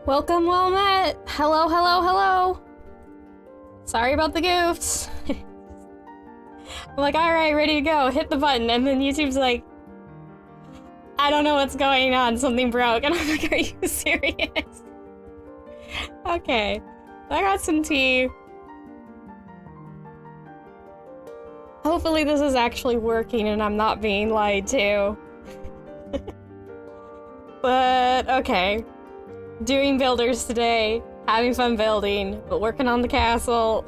Welcome, well met. Hello, hello, hello. Sorry about the goofs. I'm like, alright, ready to go. Hit the button, and then YouTube's like, I don't know what's going on. Something broke. And I'm like, are you serious? Okay. I got some tea. Hopefully this is actually working and I'm not being lied to. But, okay. Doing builders today. Having fun building, but working on the castle.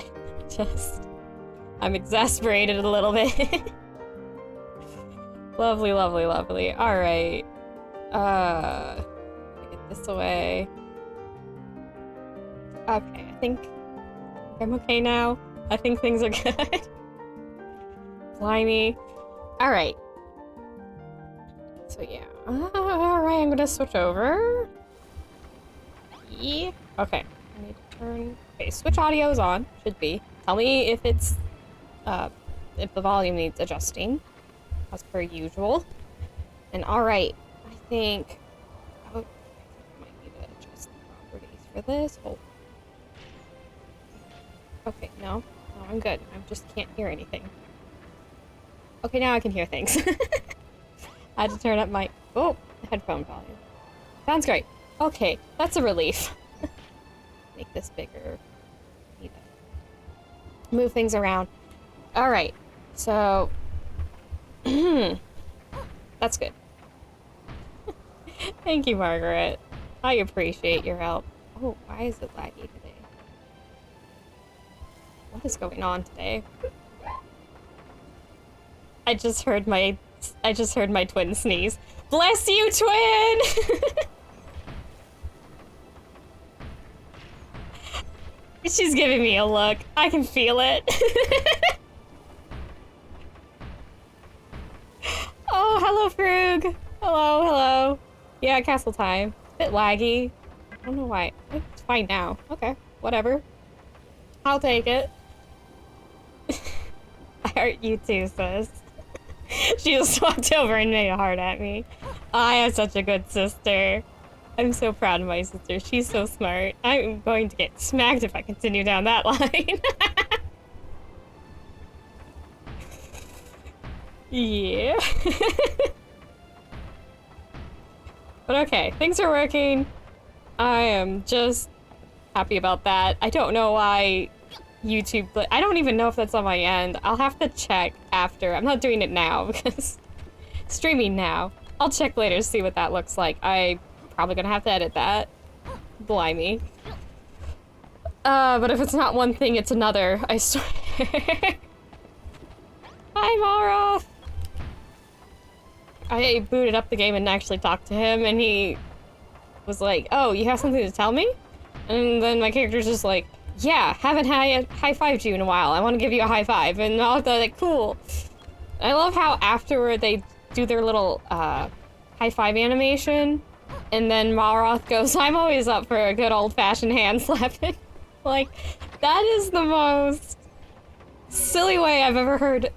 I'm exasperated a little bit. Lovely, lovely, lovely. Alright. Get this away. Okay, I think I'm okay now. I think things are good. Blimey. Alright. So yeah. Alright, I'm gonna switch over. Yeah. Okay. I need to turn... Okay, switch audio is on. Should be. Tell me if it's... if the volume needs adjusting. As per usual. And alright. I think... Oh, I might need to adjust the properties for this. Hold. Okay, no. No, I'm good. I just can't hear anything. Okay, now I can hear things. I had to turn up my... Oh! Headphone volume. Sounds great. Okay, that's a relief. Make this bigger. Need to move things around. Alright, so... That's good. Thank you, Margaret. I appreciate your help. Oh, why is it laggy today? What is going on today? I just heard my twin sneeze. Bless you, twin! She's giving me a look. I can feel it. Oh, hello, Frug. Hello, hello. Yeah, castle time. It's a bit laggy. I don't know why. It's fine now. Okay, whatever. I'll take it. I hurt you too, sis. She just walked over and made a heart at me. I have such a good sister. I'm so proud of my sister. She's so smart. I'm going to get smacked if I continue down that line. Yeah. But okay, things are working. I am just happy about that. I don't know why YouTube, but I don't even know if that's on my end. I'll have to check after. I'm not doing it now because streaming now. I'll check later to see what that looks like. I'm probably gonna have to edit that. Blimey. But if it's not one thing, it's another, I swear. Hi, Mara! I booted up the game and actually talked to him, and he was like, oh, you have something to tell me? And then my character's just like, yeah, haven't high-fived you in a while. I want to give you a high five. And I was like, cool. I love how afterward they do their little high five animation, and then Malroth goes, I'm always up for a good old-fashioned hand slapping. Like, that is the most silly way I've ever heard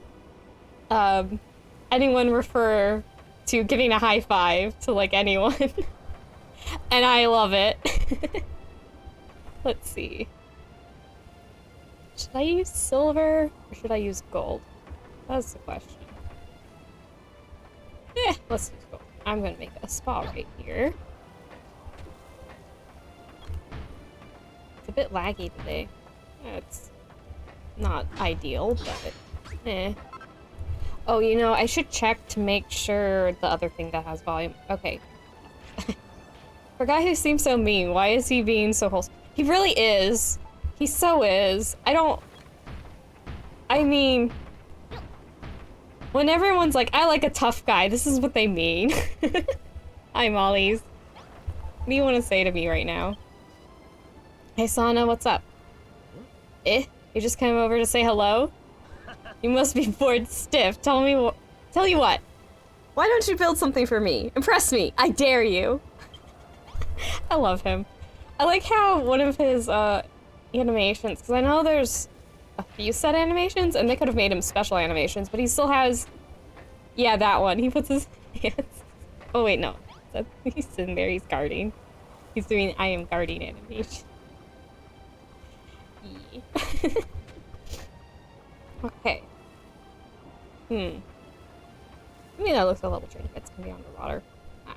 anyone refer to giving a high five to, like, anyone. And I love it. Let's see. Should I use silver or should I use gold? That's the question. Yeah, let's use gold. I'm gonna make a spa right here. It's a bit laggy today. It's not ideal, but eh. Oh, you know, I should check to make sure the other thing that has volume. Okay. For a guy who seems so mean, why is he being so wholesome? He really is. He so is. I mean, when everyone's like, I like a tough guy, this is what they mean. Hi, Molly's. What do you want to say to me right now? Hey, Sana, what's up? You just came over to say hello? You must be bored stiff. Tell you what. Why don't you build something for me? Impress me. I dare you. I love him. I like how one of his animations, because I know there's a few set animations, and they could have made him special animations, but he still has, yeah, that one. He puts his hands, oh wait, no. He's sitting there, he's guarding. He's doing I am guarding animation. Okay. I mean, that looks a little tricky. It's gonna be underwater.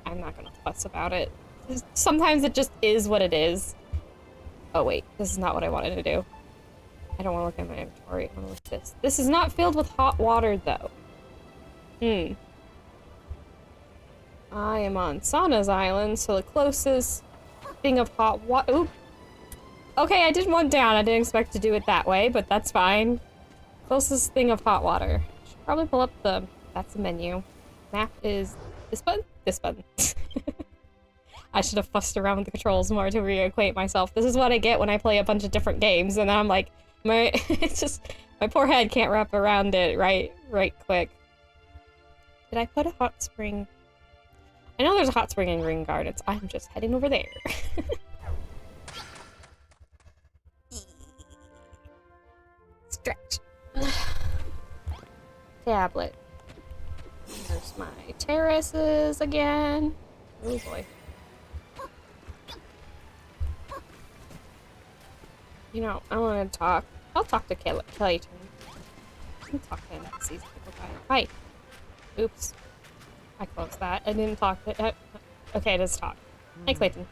I'm not gonna fuss about it. Sometimes it just is what it is. Oh wait, this is not what I wanted to do. I don't want to look at my inventory. I want to look at this. This is not filled with hot water, though. I am on Sana's island, so the closest thing of hot water. Oop. Okay, I did one down. I didn't expect to do it that way, but that's fine. Closest thing of hot water. Should probably pull up the. That's the menu. Map is this button. This button. I should have fussed around with the controls more to reacquaint myself. This is what I get when I play a bunch of different games, and then I'm like, it's just my poor head can't wrap around it right quick. Did I put a hot spring? I know there's a hot spring in Green Gardens. I'm just heading over there. Stretch. Tablet. There's my terraces again. Oh boy. You know, I want to talk. I'll talk to Kelly. I'll talk to him. See if people by. Hi. Oops. I closed that. I didn't talk to. Okay, let's talk. Hey, Clayton.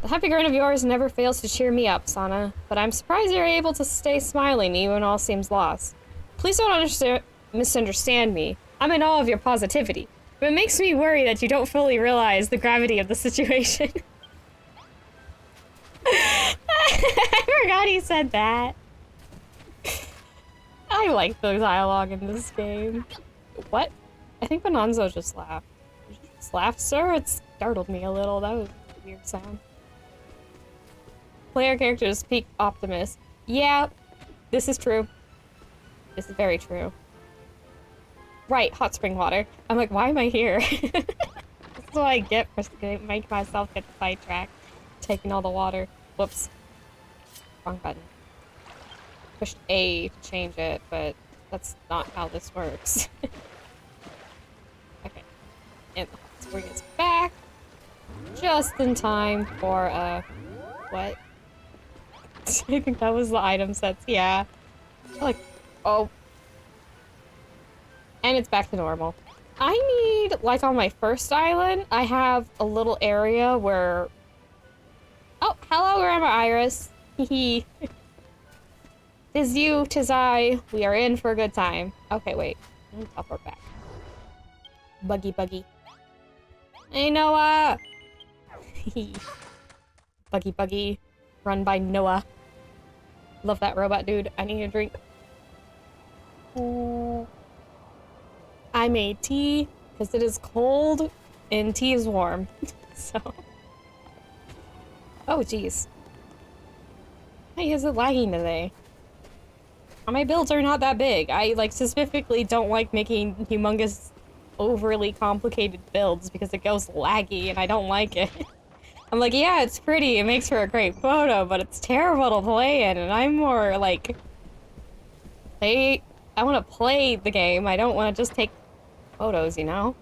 The happy grin of yours never fails to cheer me up, Sana. But I'm surprised you're able to stay smiling even when all seems lost. Please don't misunderstand me. I'm in awe of your positivity. But it makes me worry that you don't fully realize the gravity of the situation. I forgot he said that. I like the dialogue in this game. What? I think Bonanzo just laughed. Did you just laugh, sir? It startled me a little. That was a weird sound. Player characters peak optimist. Yeah, this is true. This is very true. Right, hot spring water. I'm like, why am I here? That's what I get for making myself get sidetracked. Taking all the water. Whoops. Wrong button. Pushed A to change it, but that's not how this works. Okay. And the hot spring is back. Just in time for, what? I think that was the item sets, yeah. Like, oh. And it's back to normal. I need, like on my first island, I have a little area where... Oh, hello, Grandma Iris. Hehe. 'Tis you, 'tis I. We are in for a good time. Okay, wait. I'll teleport back. Buggy. Hey, Noah! Buggy. Run by Noah. Love that robot, dude. I need a drink. I made tea, because it is cold, and tea is warm. So... Oh, jeez. Why is it lagging today? My builds are not that big. I, like, specifically don't like making humongous, overly complicated builds because it goes laggy and I don't like it. I'm like, yeah, it's pretty, it makes for a great photo, but it's terrible to play in, and I'm more, like... I want to play the game, I don't want to just take photos, you know?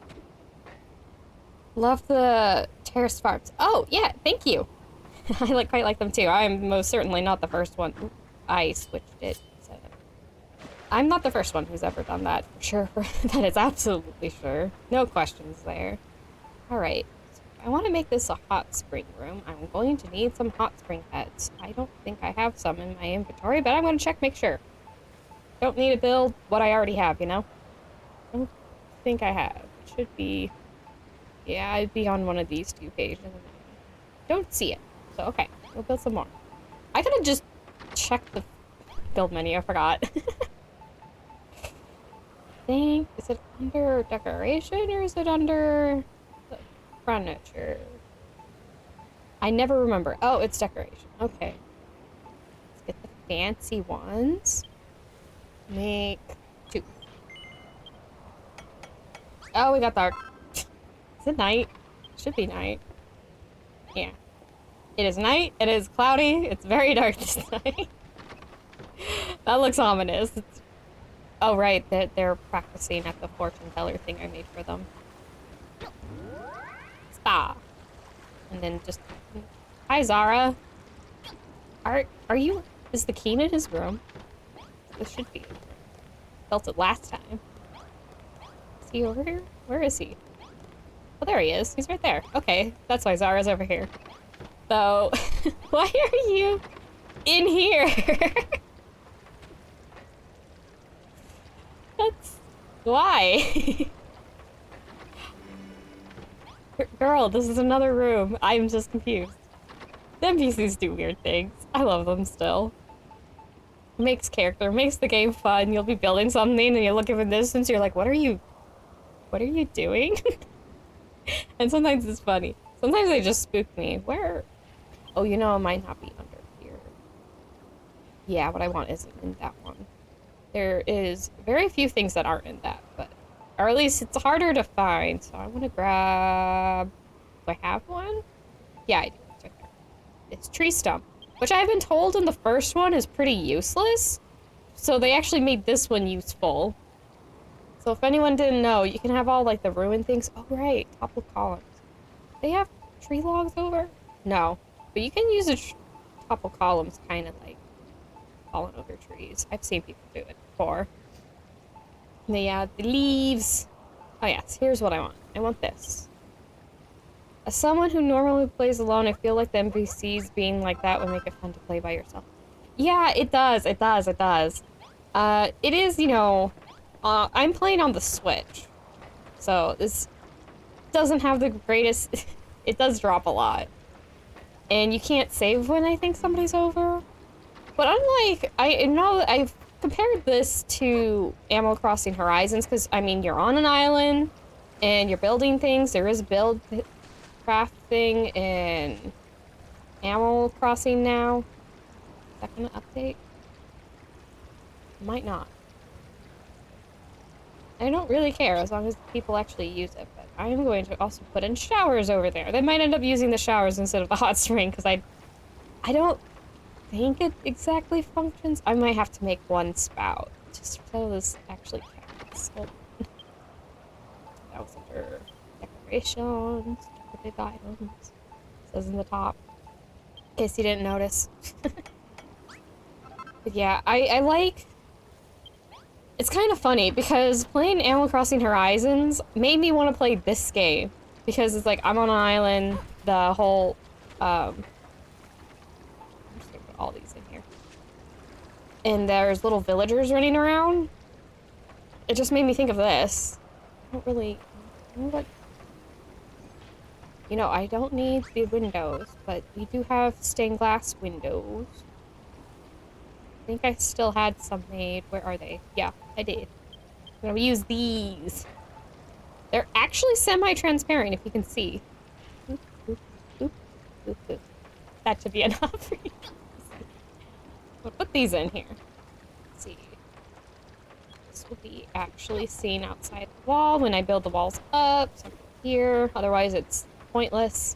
Love the terrace farms. Oh, yeah, thank you! I quite like them too. I'm most certainly not the first one. Ooh, I switched it. So. I'm not the first one who's ever done that, for sure. That is absolutely sure. No questions there. Alright. So I want to make this a hot spring room. I'm going to need some hot spring heads. I don't think I have some in my inventory, but I'm going to check, make sure. Don't need to build what I already have, you know? I don't think I have. It should be... Yeah, I'd be on one of these two pages. Don't see it. So, okay, we'll build some more. I could have just checked the build menu, I forgot. Is it under decoration or is it under the furniture? I never remember. Oh, it's decoration. Okay. Let's get the fancy ones. Make 2. Oh, we got dark. Is it night? Should be night. Yeah. It is night, it is cloudy, it's very dark this night. That looks ominous. Oh right, they're practicing at the fortune teller thing I made for them. Spa. And then just... Hi, Zara. Are you... Is the key in his room? This should be. Felt it last time. Is he over here? Where is he? Oh, there he is. He's right there. Okay, that's why Zara's over here. So, why are you in here? That's... Why? Girl, this is another room. I'm just confused. The NPCs do weird things. I love them still. Makes the game fun. You'll be building something and you look at the distance, you're like, what are you doing? And sometimes it's funny. Sometimes they just spook me. Where? Oh, you know, it might not be under here. Yeah, what I want isn't in that one. There is very few things that aren't in that, but, or at least it's harder to find. So I want to grab, do I have one? Yeah, I do. It's right there. It's tree stump, which I've been told in the first one is pretty useless. So they actually made this one useful. So if anyone didn't know, you can have all like the ruined things. Oh right, topple columns. They have tree logs over? No, but you can use a topple columns kind of like falling over trees. I've seen people do it before. And yeah, the leaves. Oh yes, here's what I want. I want this. As someone who normally plays alone, I feel like the NPCs being like that would make it fun to play by yourself. Yeah, it does. It does. It does. It is, you know, I'm playing on the Switch, so this doesn't have the greatest. It does drop a lot, and you can't save when I think somebody's over. But unlike, I know I've compared this to Animal Crossing Horizons, because I mean you're on an island and you're building things. There is build crafting in Animal Crossing now. Is that gonna update? Might not. I don't really care as long as people actually use it, but I'm going to also put in showers over there. They might end up using the showers instead of the hot spring, because I don't think it exactly functions. I might have to make one spout just so this actually counts. Hold on. That was under decorations, decorated items. It says in the top, in case you didn't notice. But yeah, I like. It's kind of funny because playing Animal Crossing Horizons made me want to play this game because it's like I'm on an island. The whole I'm just gonna put all these in here, and there's little villagers running around. It just made me think of this. I don't really know what. You know, I don't need the windows, but we do have stained glass windows. I think I still had some made. Where are they? Yeah, I did. I'm gonna use these. They're actually semi-transparent, if you can see. Oop, oop, oop, oop, oop. That should be enough for you to see. We'll put these in here. Let's see. This will be actually seen outside the wall when I build the walls up. So here. Otherwise, it's pointless.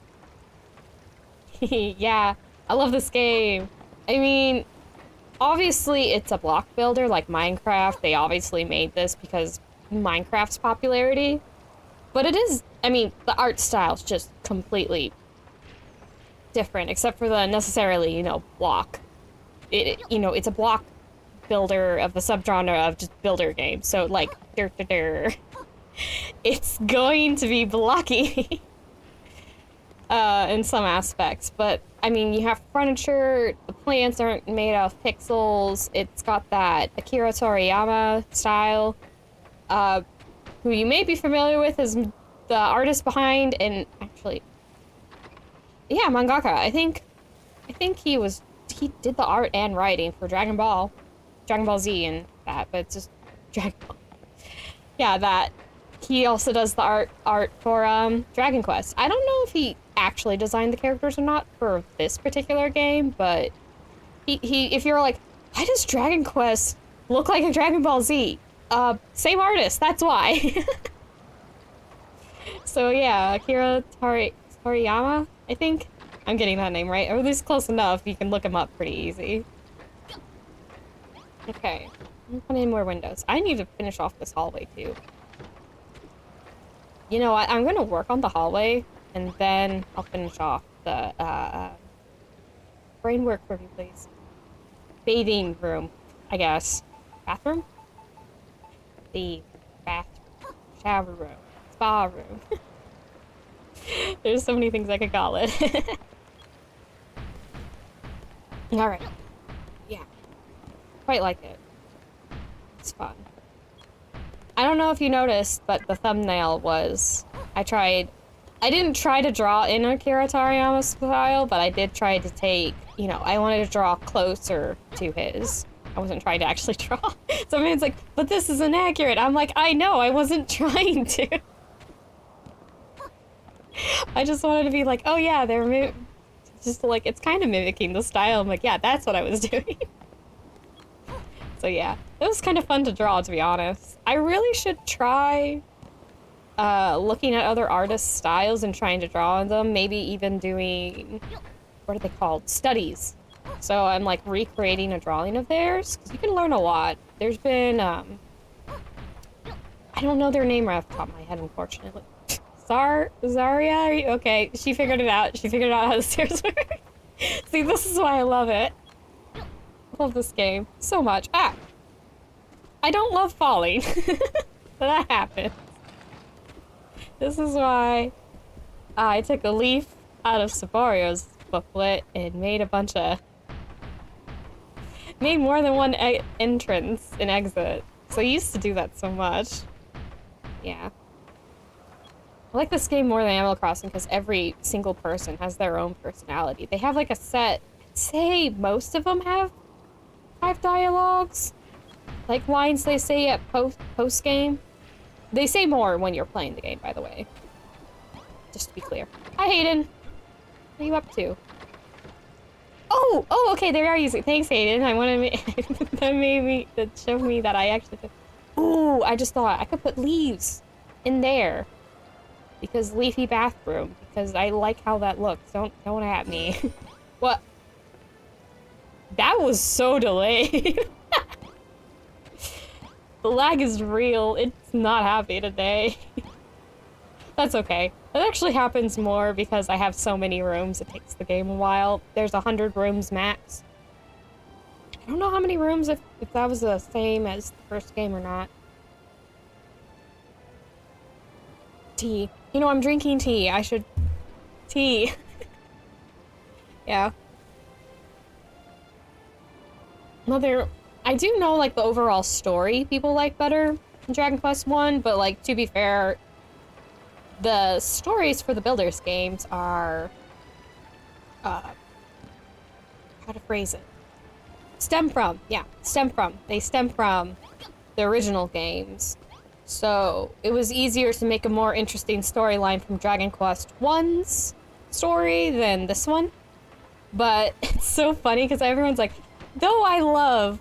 Yeah, I love this game. I mean, obviously, it's a block builder like Minecraft. They obviously made this because Minecraft's popularity. But it is, I mean, the art style's just completely different, except for the necessarily, you know, block. You know, it's a block builder of the subgenre of just builder games. So, like, it's going to be blocky in some aspects. But, I mean, you have furniture, the plants aren't made out of pixels, it's got that Akira Toriyama style, who you may be familiar with as the artist behind, and actually, yeah, mangaka. I think he did the art and writing for Dragon Ball Z and that, but it's just Dragon Ball. Yeah, that. He also does the art for Dragon Quest. I don't know if he actually designed the characters or not for this particular game, but he if you're like, why does Dragon Quest look like a Dragon Ball Z? Same artist, that's why. So yeah, Akira Toriyama, I think. I'm getting that name right, or at least close enough. You can look him up pretty easy. Okay, I'm putting in more windows. I need to finish off this hallway too. You know what, I'm gonna work on the hallway, and then I'll finish off the Brain work for me, please. Bathing room, I guess. Bathroom? The bathroom. Shower room. Spa room. There's so many things I could call it. Alright. Yeah. Quite like it. It's fun. I don't know if you noticed, but the thumbnail was... I didn't try to draw in Akira Toriyama style, but I did try to take, you know, I wanted to draw closer to his. I wasn't trying to actually draw. Somebody's like, but this is inaccurate. I'm like, I know, I wasn't trying to. I just wanted to be like, oh yeah, they're just like, it's kind of mimicking the style. I'm like, yeah, that's what I was doing. So yeah, it was kind of fun to draw, to be honest. I really should try looking at other artists' styles and trying to draw on them. Maybe even doing, what are they called? Studies. So I'm like recreating a drawing of theirs, because you can learn a lot. There's been, I don't know their name right off the top of my head, unfortunately. Zaria? Okay, she figured it out. She figured out how the stairs work. See, this is why I love it. I love this game so much. Ah! I don't love falling. But that happens. This is why I took a leaf out of Saborio's booklet and made a bunch of... made more than one entrance and exit. So I used to do that so much. Yeah. I like this game more than Animal Crossing because every single person has their own personality. They have like a set... I'd say most of them have 5 dialogues. Like lines they say at post-game. They say more when you're playing the game, by the way. Just to be clear. Hi, Hayden. What are you up to? Oh, okay, they are using. Thanks, Hayden. I want to that showed me that I actually could. Ooh, I just thought I could put leaves in there because leafy bathroom. Because I like how that looks. Don't at me. What? That was so delayed. The lag is real. It's not happy today. That's okay. That actually happens more because I have so many rooms. It takes the game a while. There's 100 rooms max. I don't know how many rooms, if that was the same as the first game or not. Tea. You know, I'm drinking tea. I should... Tea. Yeah. Another... I do know, like, the overall story people like better in Dragon Quest 1, but, like, to be fair, the stories for the Builders games are, how to phrase it? Stem from the original games. So, it was easier to make a more interesting storyline from Dragon Quest 1's story than this one. But it's so funny, because everyone's like, though I love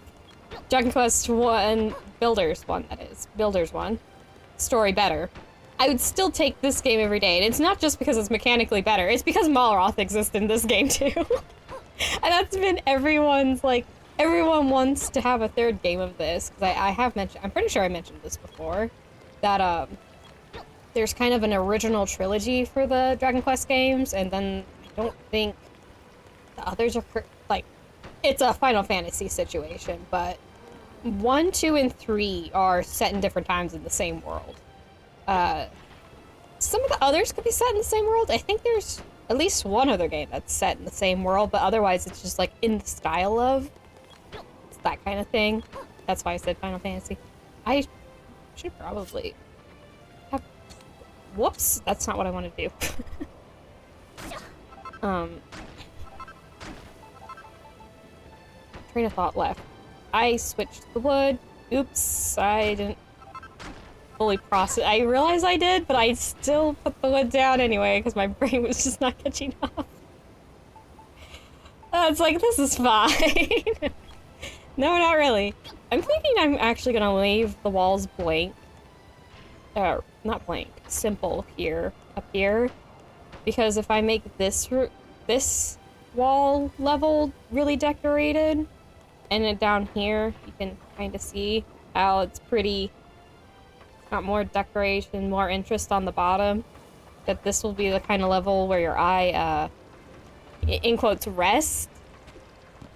Dragon Quest 1, Builders 1, that is. Builders 1. Story better. I would still take this game every day, and it's not just because it's mechanically better, it's because Malroth exists in this game too. And that's been everyone's, like, everyone wants to have a third game of this, because I have mentioned, I'm pretty sure I mentioned this before, that, there's kind of an original trilogy for the Dragon Quest games, and then I don't think the others are, like, it's a Final Fantasy situation, but 1, 2, and 3 are set in different times in the same world. Some of the others could be set in the same world. I think there's at least one other game that's set in the same world, but otherwise it's just like in the style of. It's that kind of thing. That's why I said Final Fantasy. I should probably have... Whoops, that's not what I want to do. Train of thought left. I switched the wood. Oops, I didn't fully process. I realized I did, but I still put the wood down anyway because my brain was just not catching up. It's like, this is fine. No, not really. I'm thinking I'm actually gonna leave the walls blank. Not blank, simple here, up here. Because if I make this wall level really decorated, and then down here, you can kind of see how it's pretty, got more decoration, more interest on the bottom. That this will be the kind of level where your eye, in quotes, rest.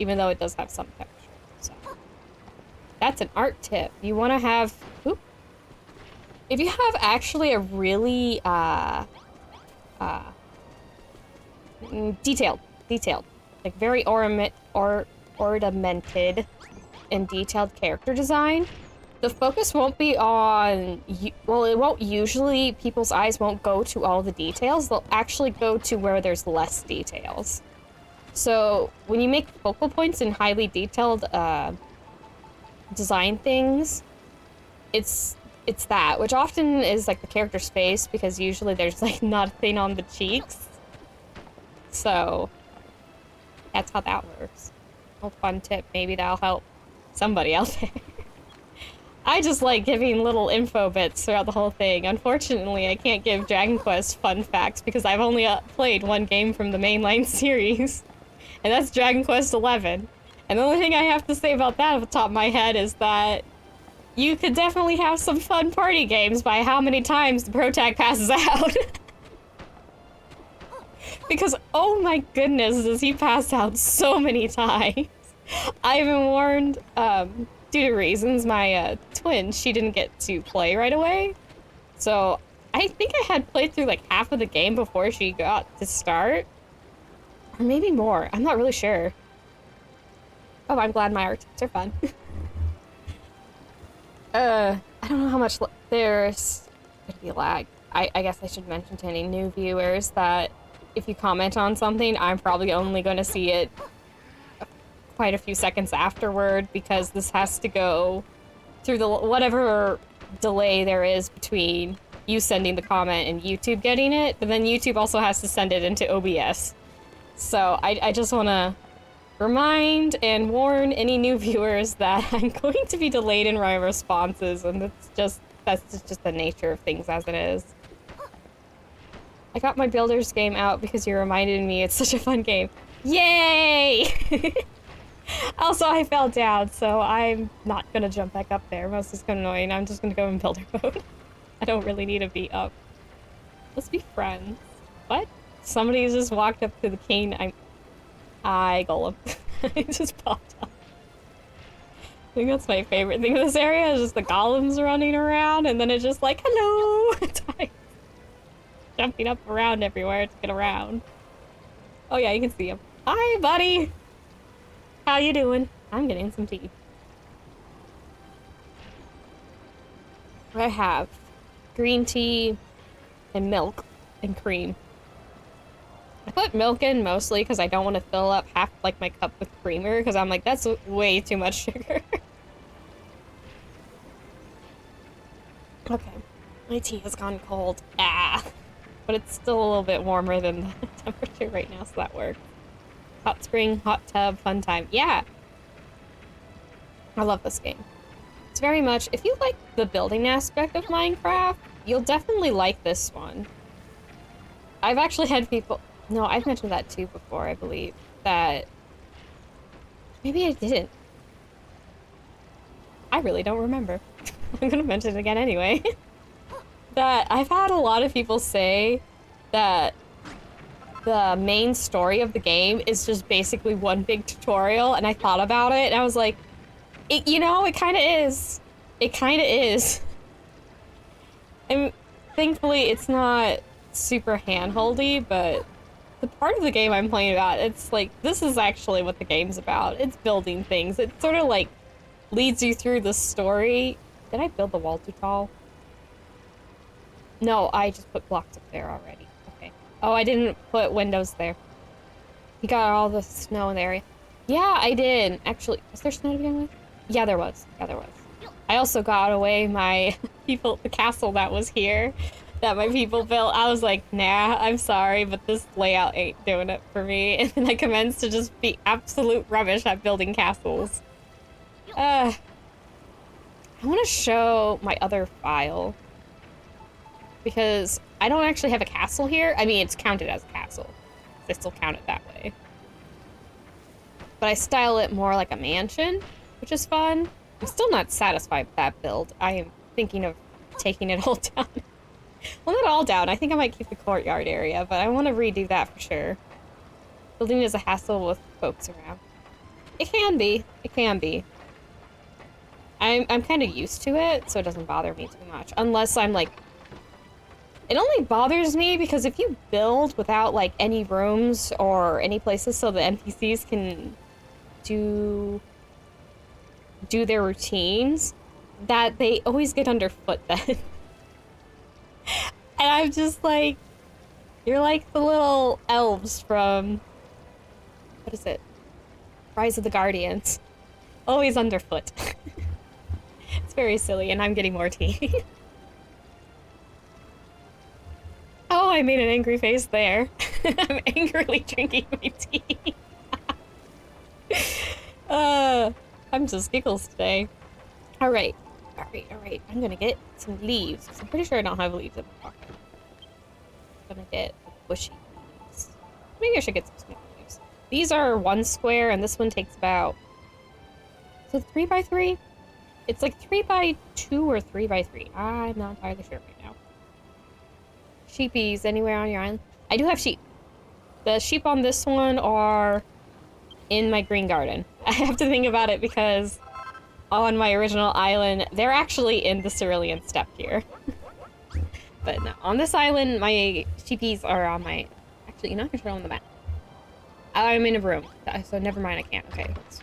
even though it does have some texture. So that's an art tip. You want to have, oop, if you have actually a really detailed, like very ornamented and detailed character design, the focus won't be on, well, it won't usually, people's eyes won't go to all the details. They'll actually go to where there's less details. So when you make focal points in highly detailed design things, it's that, which often is like the character's face, because usually there's like nothing on the cheeks. So that's how that works. A fun tip, maybe that'll help somebody out there. I just like giving little info bits throughout the whole thing. Unfortunately, I can't give Dragon Quest fun facts because I've only played one game from the mainline series, and that's Dragon Quest XI. And the only thing I have to say about that off the top of my head is that you could definitely have some fun party games by how many times the protag passes out. Because, oh my goodness, does he pass out so many times. I've been warned, due to reasons, my twin, she didn't get to play right away. So I think I had played through like half of the game before she got to start. Or maybe more, I'm not really sure. Oh, I'm glad my art tips are fun. I don't know how much there's gonna be lag. I guess I should mention to any new viewers that if you comment on something, I'm probably only gonna see it quite a few seconds afterward, because this has to go through the whatever delay there is between you sending the comment and YouTube getting it, but then YouTube also has to send it into OBS. So I just want to remind and warn any new viewers that I'm going to be delayed in my responses, and that's just the nature of things as it is. I got my Builders game out because you reminded me it's such a fun game. Yay! Also, I fell down, so I'm not gonna jump back up there. Most is kind of annoying. I'm just gonna go in builder mode. I don't really need to be up. Let's be friends. What? Somebody just walked up to the king. I golem. It just popped up. I think that's my favorite thing in this area, is just the golems running around, and then it's just like, hello! Jumping up around everywhere to get around. Oh yeah, you can see him. Hi, buddy! How you doing? I'm getting some tea. I have green tea and milk and cream. I put milk in mostly because I don't want to fill up half like my cup with creamer, because I'm like, that's way too much sugar. Okay, my tea has gone cold. Ah, but it's still a little bit warmer than the temperature right now, so that works. Hot spring, hot tub, fun time. Yeah! I love this game. It's very much, if you like the building aspect of Minecraft, you'll definitely like this one. I've actually had people, no, I've mentioned that too before, I believe, that maybe I didn't. I really don't remember. I'm gonna mention it again anyway. That I've had a lot of people say that the main story of the game is just basically one big tutorial, and I thought about it, and I was like, you know, it kind of is. It kind of is. And thankfully, it's not super hand-holdy, but the part of the game I'm playing about, it's like, this is actually what the game's about. It's building things. It sort of like leads you through the story. Did I build the wall too tall? No, I just put blocks up there already. Okay. Oh, I didn't put windows there. You got all the snow in the area. Yeah, I did. Actually, was there snow to begin with? Yeah, there was. Yeah, there was. I also got away my the castle that was here, that my people built. I was like, nah, I'm sorry, but this layout ain't doing it for me. And then I commenced to just be absolute rubbish at building castles. I want to show my other file, because I don't actually have a castle here. I mean, it's counted as a castle. I still count it that way. But I style it more like a mansion, which is fun. I'm still not satisfied with that build. I am thinking of taking it all down. Well, not all down. I think I might keep the courtyard area, but I want to redo that for sure. Building is a hassle with folks around. It can be. It can be. I'm kind of used to it, so it doesn't bother me too much. Unless I'm like... It only bothers me because if you build without like any rooms or any places so the NPCs can do their routines, that they always get underfoot then. And I'm just like, you're like the little elves from, what is it? Rise of the Guardians. Always underfoot. It's very silly, and I'm getting more tea. Oh, I made an angry face there. I'm angrily drinking my tea. I'm just giggles today. Alright. Alright. I'm gonna get some leaves, because I'm pretty sure I don't have leaves in my pocket. I'm gonna get the bushy leaves. Maybe I should get some small leaves. These are 1 square, and this one takes about... Is it 3 by 3? It's like 3 by 2 or 3 by 3. I'm not entirely sure right now. Sheepies anywhere on your island? I do have sheep. The sheep on this one are in my green garden. I have to think about it because on my original island, they're actually in the Cerulean Steppe here. But no, on this island, my sheepies are on my... Actually, you know, I can show them the map. I'm in a room, so never mind, I can't. Okay, let's...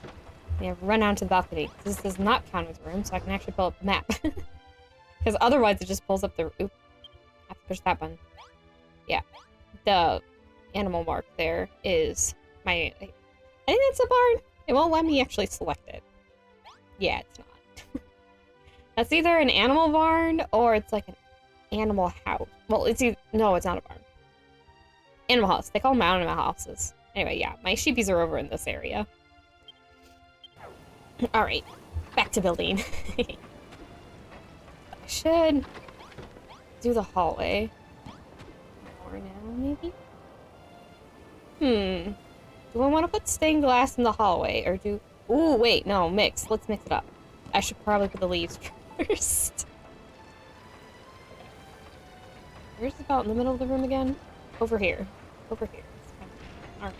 Yeah, run down to the balcony. This does not count as a room, so I can actually pull up the map. Because otherwise it just pulls up the... Oop. I have to push that button. Yeah. The animal mark there is my... I think it's a barn. It won't let me actually select it. Yeah, it's not. That's either an animal barn or it's like an animal house. Well, it's either... No, it's not a barn. Animal house. They call them animal houses. Anyway, yeah. My sheepies are over in this area. Alright, back to building. I should do the hallway. More now, maybe? Do I want to put stained glass in the hallway, or do... Ooh, wait, no, mix. Let's mix it up. I should probably put the leaves first. Where's about in the middle of the room again? Over here. Over here. Alright.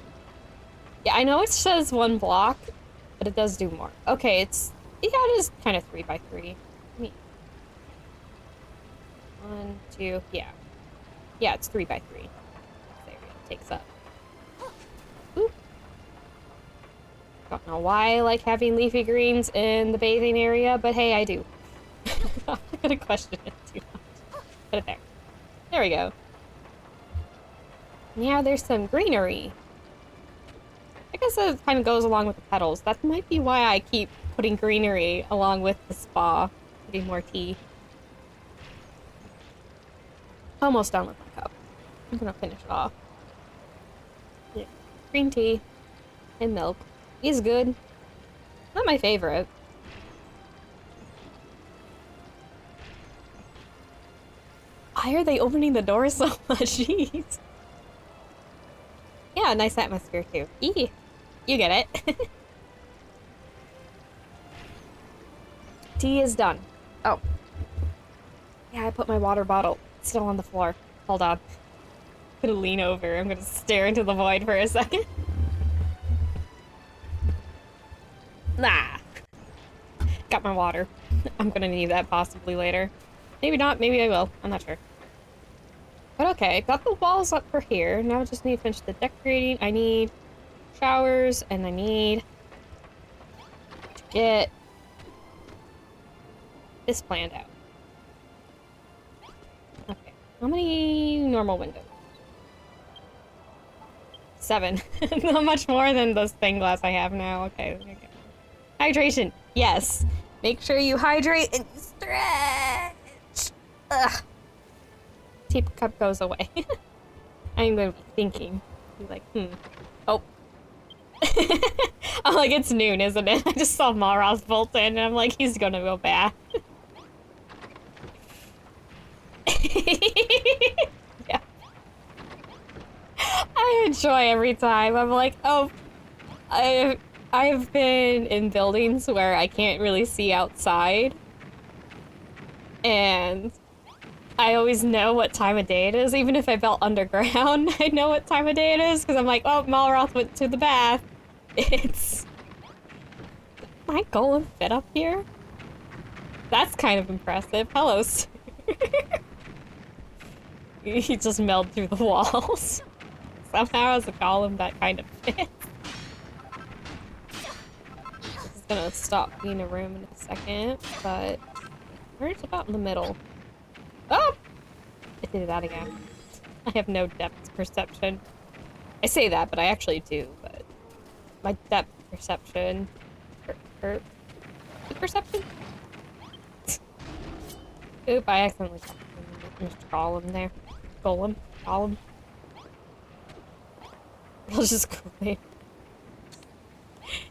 Yeah, I know it says 1 block, but it does do more. Okay, it's... Yeah, it is kind of 3 by 3. 1, 2... Yeah. Yeah, it's 3 by 3. There it takes up. Oop. Don't know why I like having leafy greens in the bathing area, but hey, I do. I'm not gonna question it too much. Put it there. There we go. Now there's some greenery. I guess it kind of goes along with the petals. That might be why I keep putting greenery along with the spa. Getting more tea. Almost done with my cup. I'm gonna finish it off. Yeah. Green tea and milk is good. Not my favorite. Why are they opening the door so much? Jeez. Yeah, nice atmosphere too. Eee. You get it. Tea is done. Oh. Yeah, I put my water bottle still on the floor. Hold on. I'm gonna lean over. I'm gonna stare into the void for a second. Nah. Got my water. I'm gonna need that possibly later. Maybe not, maybe I will. I'm not sure. But okay, got the walls up for here. Now I just need to finish the decorating. I need showers, and I need to get this planned out. Okay, how many normal windows? 7. Not much more than the stained glass I have now. Okay. Hydration, yes. Make sure you hydrate and you stretch. Ugh. Teacup goes away. I'm gonna be thinking. Be like, Oh. I'm like, it's noon, isn't it? I just saw Maros bolt in, and I'm like, he's gonna go bad. Yeah. I enjoy every time. I'm like, oh, I've been in buildings where I can't really see outside, and I always know what time of day it is. Even if I felt underground, I know what time of day it is, because I'm like, oh, Malroth went to the bath. It's my golem fit up here? That's kind of impressive. Hello, sir. He just melded through the walls. Somehow as a golem that kind of fits. This is gonna stop being a room in a second, but where's about in the middle? Oh! I did that again. I have no depth perception. I say that, but I actually do, but my depth perception... perception? Oop, I accidentally Mr. Golem there. Golem. I'll just go there.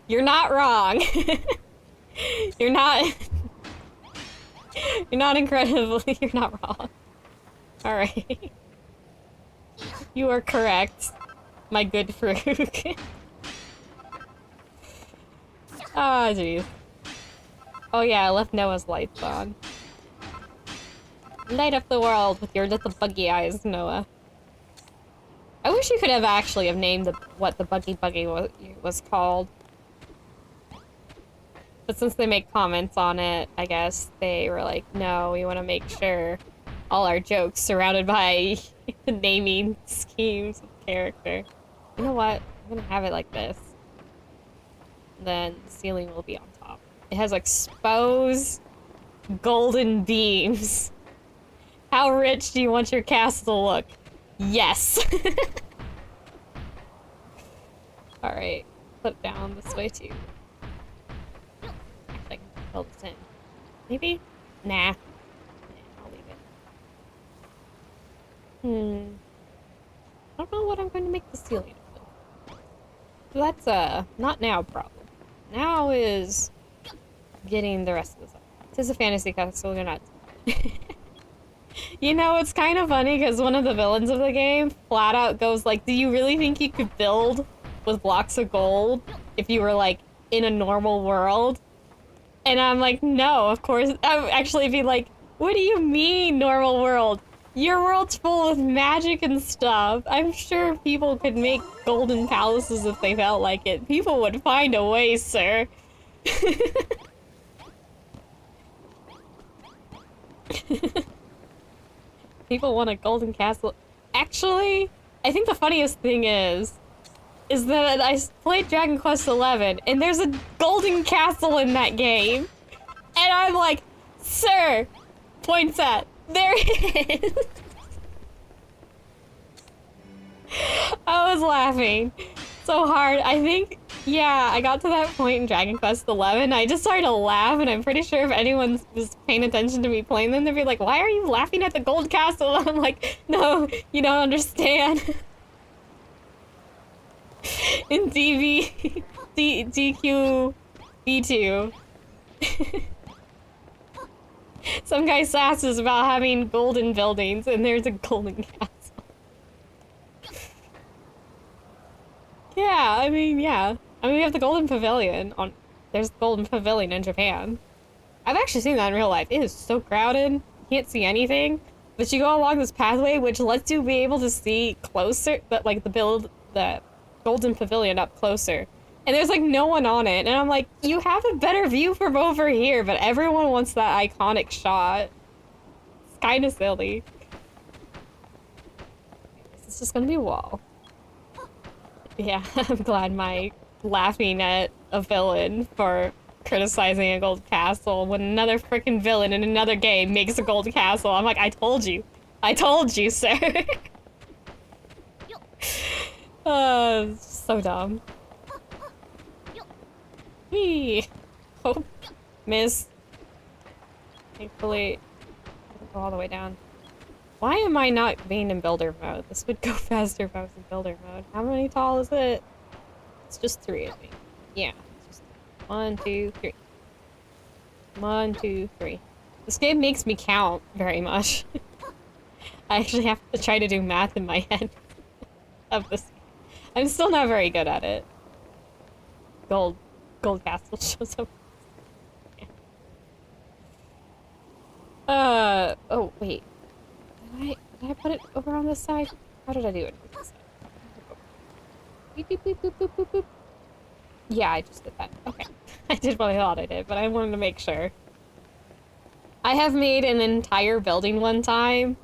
You're not wrong. You're not... You're not incredibly... You're not wrong. Alright. You are correct, my good Farouk. Ah, jeez. Oh yeah, I left Noah's lights on. Light up the world with your little buggy eyes, Noah. I wish you could have actually have named what the buggy was called. But since they make comments on it, I guess they were like, no, we want to make sure all our jokes surrounded by the naming schemes of character. You know what? I'm gonna have it like this. Then the ceiling will be on top. It has exposed golden beams. How rich do you want your castle to look? Yes. Alright, put it down this way too. Actually, I can fill this in. Maybe? Nah. I'll leave it. I don't know what I'm going to make the ceiling of. That's not now problem. Now is getting the rest of this up. This is a fantasy castle, you're not. You know, it's kind of funny because one of the villains of the game flat out goes like, do you really think you could build with blocks of gold if you were like in a normal world? And I'm like, no, of course. I'm actually be like, what do you mean normal world? Your world's full of magic and stuff. I'm sure people could make golden palaces if they felt like it. People would find a way, sir. People want a golden castle. Actually, I think the funniest thing is that I played Dragon Quest XI, and there's a golden castle in that game. And I'm like, sir, points at, there it is. I was laughing so hard. I think, yeah, I got to that point in Dragon Quest XI, I just started to laugh, and I'm pretty sure if anyone was paying attention to me playing them, they'd be like, why are you laughing at the gold castle? And I'm like, no, you don't understand. In DQB2, some guy sasses about having golden buildings, and there's a golden castle. Yeah, I mean, yeah. I mean, we have the Golden Pavilion on... There's the Golden Pavilion in Japan. I've actually seen that in real life. It is so crowded. You can't see anything. But you go along this pathway, which lets you be able to see closer, the Golden Pavilion up closer. And there's, like, no one on it. And I'm like, you have a better view from over here, but everyone wants that iconic shot. It's kind of silly. It's just gonna be a wall. Yeah, I'm glad my laughing at a villain for criticizing a gold castle when another freaking villain in another game makes a gold castle. I'm like, I told you, sir. So dumb. Whee! Oh, miss. Thankfully, I'll go all the way down. Why am I not being in builder mode? This would go faster if I was in builder mode. How many tall is it? It's just 3, I think. Yeah. It's just 1, 2, 3. 1, 2, 3. This game makes me count very much. I actually have to try to do math in my head of this. I'm still not very good at it. Gold castle shows up. Yeah. Oh, wait. Did I put it over on this side? How did I do it? Beep, beep, beep, boop, boop, boop, boop. Yeah, I just did that. Okay. I did what I thought I did, but I wanted to make sure. I have made an entire building one time,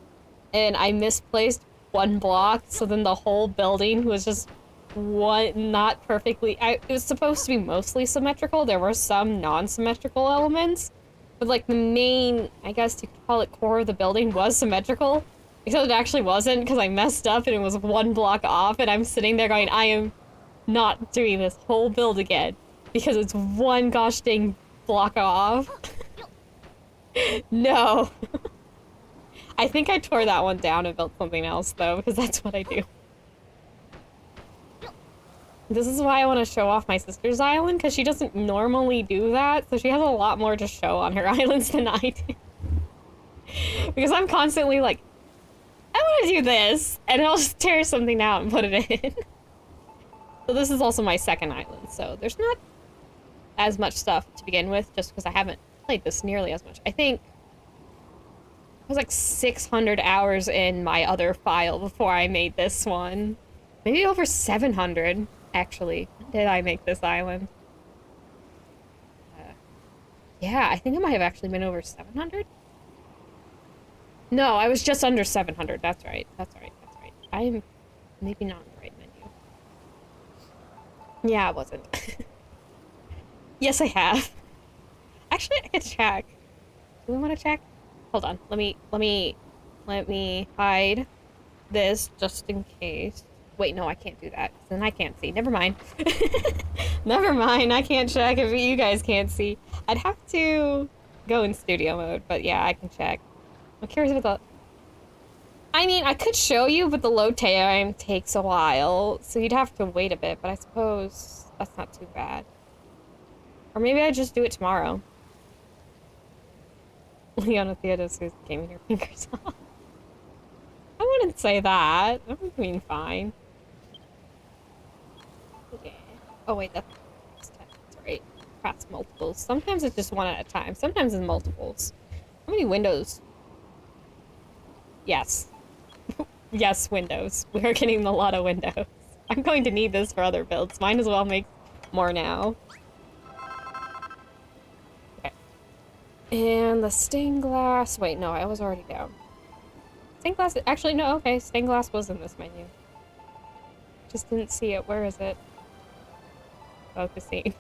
and I misplaced one block, so then the whole building was just not perfectly... it was supposed to be mostly symmetrical. There were some non-symmetrical elements, but like the main, I guess you could call it core of the building was symmetrical, except it actually wasn't because I messed up and it was one block off, and I'm sitting there going, I am not doing this whole build again because it's one gosh dang block off. No. I think I tore that one down and built something else though, because that's what I do. This is why I want to show off my sister's island, because she doesn't normally do that, so she has a lot more to show on her islands than I do. Because I'm constantly like, I want to do this, and I'll just tear something out and put it in. So this is also my second island, so there's not as much stuff to begin with, just because I haven't played this nearly as much. I think I was like 600 hours in my other file before I made this one. Maybe over 700, actually, did I make this island. Yeah, I think it might have actually been over 700. No, I was just under 700. That's right. That's right. That's right. I am maybe not on the right menu. Yeah, I wasn't. Yes, I have. Actually, I can check. Do we want to check? Hold on. Let me hide this just in case. Wait, no, I can't do that. Then I can't see. Never mind. Never mind. I can't check if you guys can't see. I'd have to go in studio mode, but yeah, I can check. I'm curious about the... I mean, I could show you, but the load time takes a while, so you'd have to wait a bit, but I suppose that's not too bad. Or maybe I just do it tomorrow. Leona Theodosius gaming her fingers off. I wouldn't say that. I'm doing fine. Okay. Oh wait, that's right. Perhaps multiples. Sometimes it's just one at a time. Sometimes it's multiples. How many windows? Yes. Yes, windows. We're getting a lot of windows. I'm going to need this for other builds. Might as well make more now. Okay. And the stained glass... Wait, no, I was already down. Stained glass... Actually, no, okay. Stained glass was in this menu. Just didn't see it. Where is it? Focusing.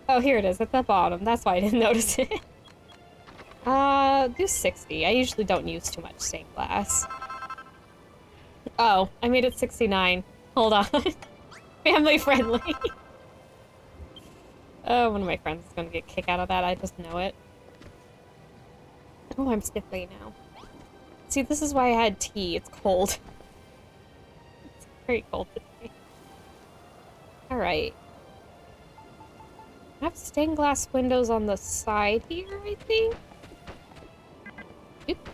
Oh, here it is. At the bottom. That's why I didn't notice it. Do 60. I usually don't use too much stained glass. Oh, I made it 69. Hold on. Family friendly. Oh, one of my friends is gonna get a kick out of that. I just know it. Oh, I'm stiffly now. See, this is why I had tea. It's cold. It's very cold today. Alright. I have stained glass windows on the side here, I think. Oop.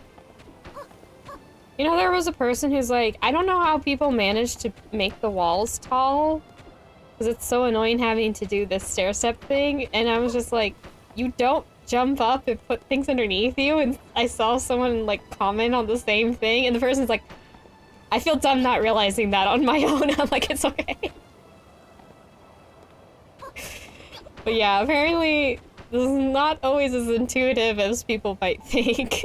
You know, there was a person who's like, I don't know how people manage to make the walls tall, because it's so annoying having to do this stair step thing, and I was just like, you don't jump up and put things underneath you, and I saw someone, like, comment on the same thing, and the person's like, I feel dumb not realizing that on my own. I'm like, it's okay. But yeah, apparently, this is not always as intuitive as people might think.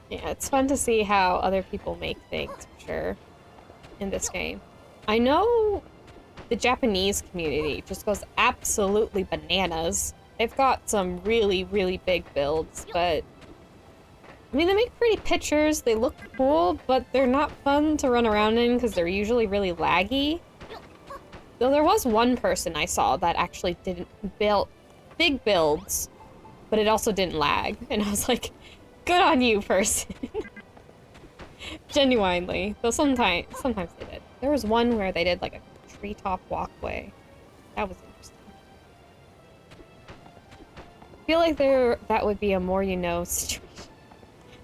Yeah, it's fun to see how other people make things, for sure, in this game. I know the Japanese community just goes absolutely bananas. They've got some really, really big builds, but... I mean, they make pretty pictures, they look cool, but they're not fun to run around in because they're usually really laggy. Though there was one person I saw that actually didn't build big builds, but it also didn't lag, and I was like, good on you, person. Genuinely. Though sometimes they did. There was one where they did like a treetop walkway. That was interesting. I feel like that would be a more you know situation.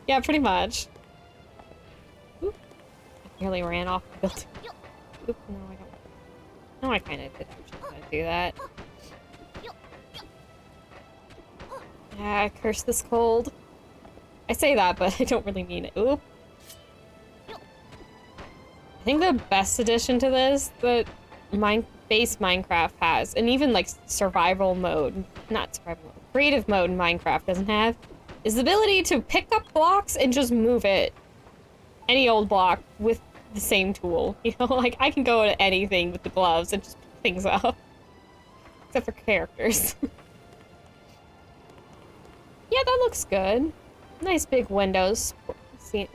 Yeah, pretty much. Oop. I nearly ran off the building. Oop, no, I don't. No, I kind of did actually want to do that. Ah, curse this cold. I say that, but I don't really mean it. Oop. I think the best addition to this that base Minecraft has, and even like survival mode, not survival mode, creative mode in Minecraft doesn't have, is the ability to pick up blocks and just move it, any old block, with the same tool. You know, like I can go to anything with the gloves and just pick things up. Except for characters. Yeah, that looks good. Nice big windows. See,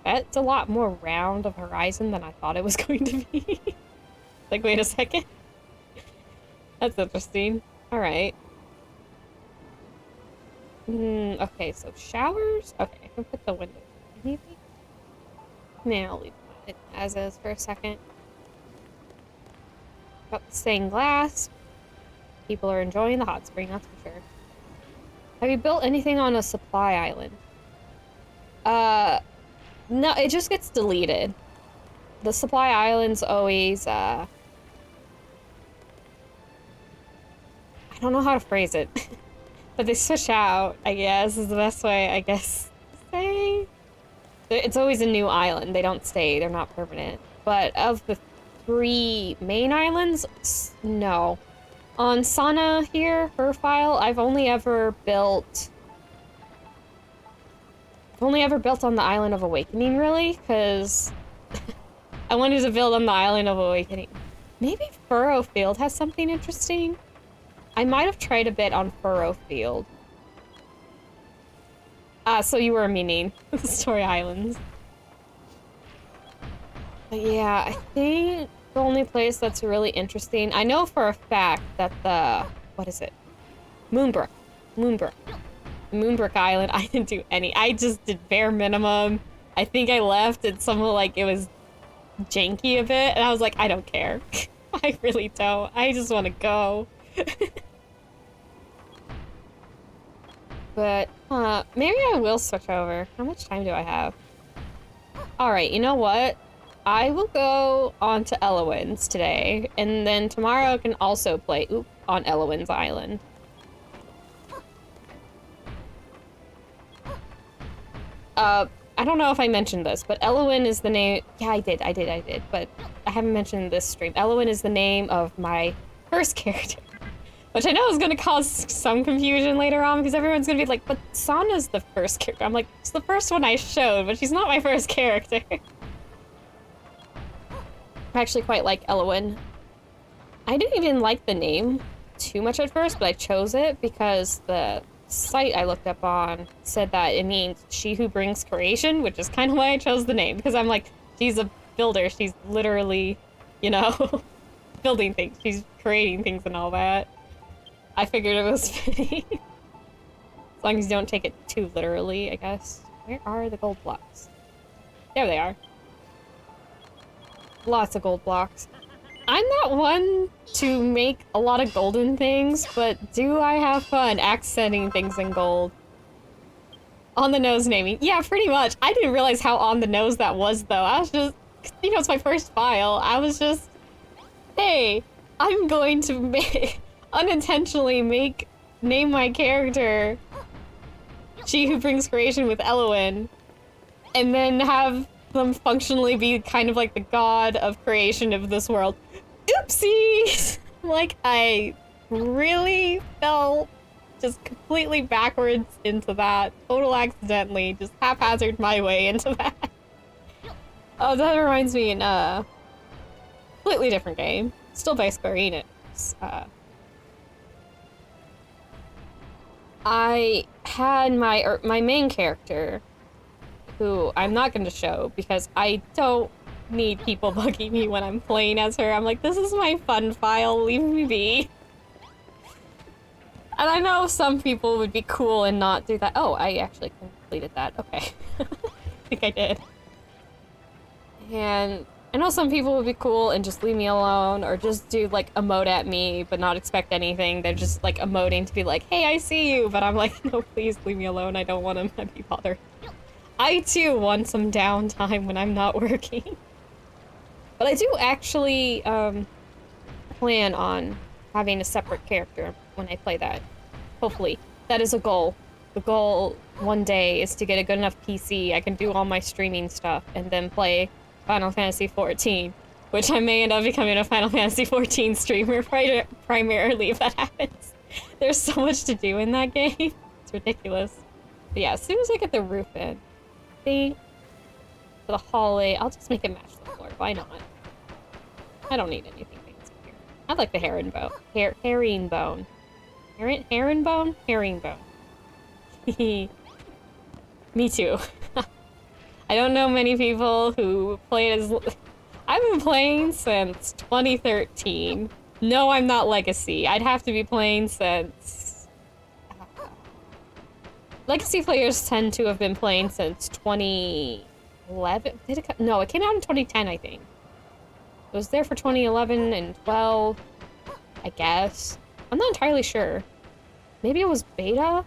that's a lot more round of horizon than I thought it was going to be. Like, wait a second. That's interesting. Alright. Okay, so showers? Okay, I can put the window. Maybe? Nah, I'll leave it as is for a second. Got the stained glass. People are enjoying the hot spring, that's for sure. Have you built anything on a supply island? No, it just gets deleted. The supply island's always, I don't know how to phrase it. But they switch out, I guess, is the best way, I guess, to say. It's always a new island. They don't stay. They're not permanent. But of the 3 main islands, no. On Sana here, her file, I've only ever built on the Island of Awakening, really, because I wanted to build on the Island of Awakening. Maybe Furrow Field has something interesting. I might have tried a bit on Furrow Field. So you were meaning the Story Islands. But yeah, I think the only place that's really interesting, I know for a fact that the, what is it? Moonbrook Island, I didn't do any. I just did bare minimum. I think I left and someone, like, it was janky a bit, and I was like, I don't care. I really don't. I just want to go. But, maybe I will switch over. How much time do I have? Alright, you know what? I will go on to Elowin's today, and then tomorrow I can also play on Elowin's Island. I don't know if I mentioned this, but Elowin is the name. Yeah, I did, but I haven't mentioned this stream. Elowin is the name of my first character, which I know is going to cause some confusion later on because everyone's going to be like, but Sana's the first character. I'm like, it's the first one I showed, but she's not my first character. I actually quite like Elowin. I didn't even like the name too much at first, but I chose it because the site I looked up on said that it means she who brings creation, which is kind of why I chose the name, because I'm like, she's a builder. She's literally, you know, building things. She's creating things and all that. I figured it was fitting. As long as you don't take it too literally, I guess. Where are the gold blocks? There they are. Lots of gold blocks. I'm not one to make a lot of golden things, but do I have fun accenting things in gold? On the nose naming. Yeah, pretty much. I didn't realize how on the nose that was, though. I was just, you know, it's my first file. I was just, hey, I'm going to unintentionally name my character She Who Brings Creation with Elowin, and then have them functionally be kind of like the god of creation of this world. Oopsies! Like, I really fell just completely backwards into that. Total accidentally. Just haphazard my way into that. Oh, that reminds me, in a completely different game. Still by Square Enix. I had my main character, who I'm not going to show because I don't need people bugging me when I'm playing as her. I'm like, this is my fun file, leave me be. And I know some people would be cool and not do that. Oh, I actually completed that. Okay. I think I did. And I know some people would be cool and just leave me alone, or just do, like, emote at me, but not expect anything. They're just, like, emoting to be like, hey, I see you, but I'm like, no, please leave me alone. I don't want to be bothered. I, too, want some downtime when I'm not working. But I do actually, plan on having a separate character when I play that. Hopefully. That is a goal. the goal one day is to get a good enough PC I can do all my streaming stuff and then play Final Fantasy XIV, which I may end up becoming a Final Fantasy XIV streamer primarily if that happens. There's so much to do in that game. It's ridiculous. But yeah, as soon as I get the roof in, I think for the hallway, I'll just make it match the floor. Why not? I don't need anything fancy here. I like the herringbone. Herringbone. Herringbone? Herringbone. Me too. I don't know many people who play it as... I've been playing since 2013. No, I'm not Legacy. I'd have to be playing since... Legacy players tend to have been playing since 2011. Did it? No, it came out in 2010, I think. It was there for 2011 and 12, I guess. I'm not entirely sure. Maybe it was beta?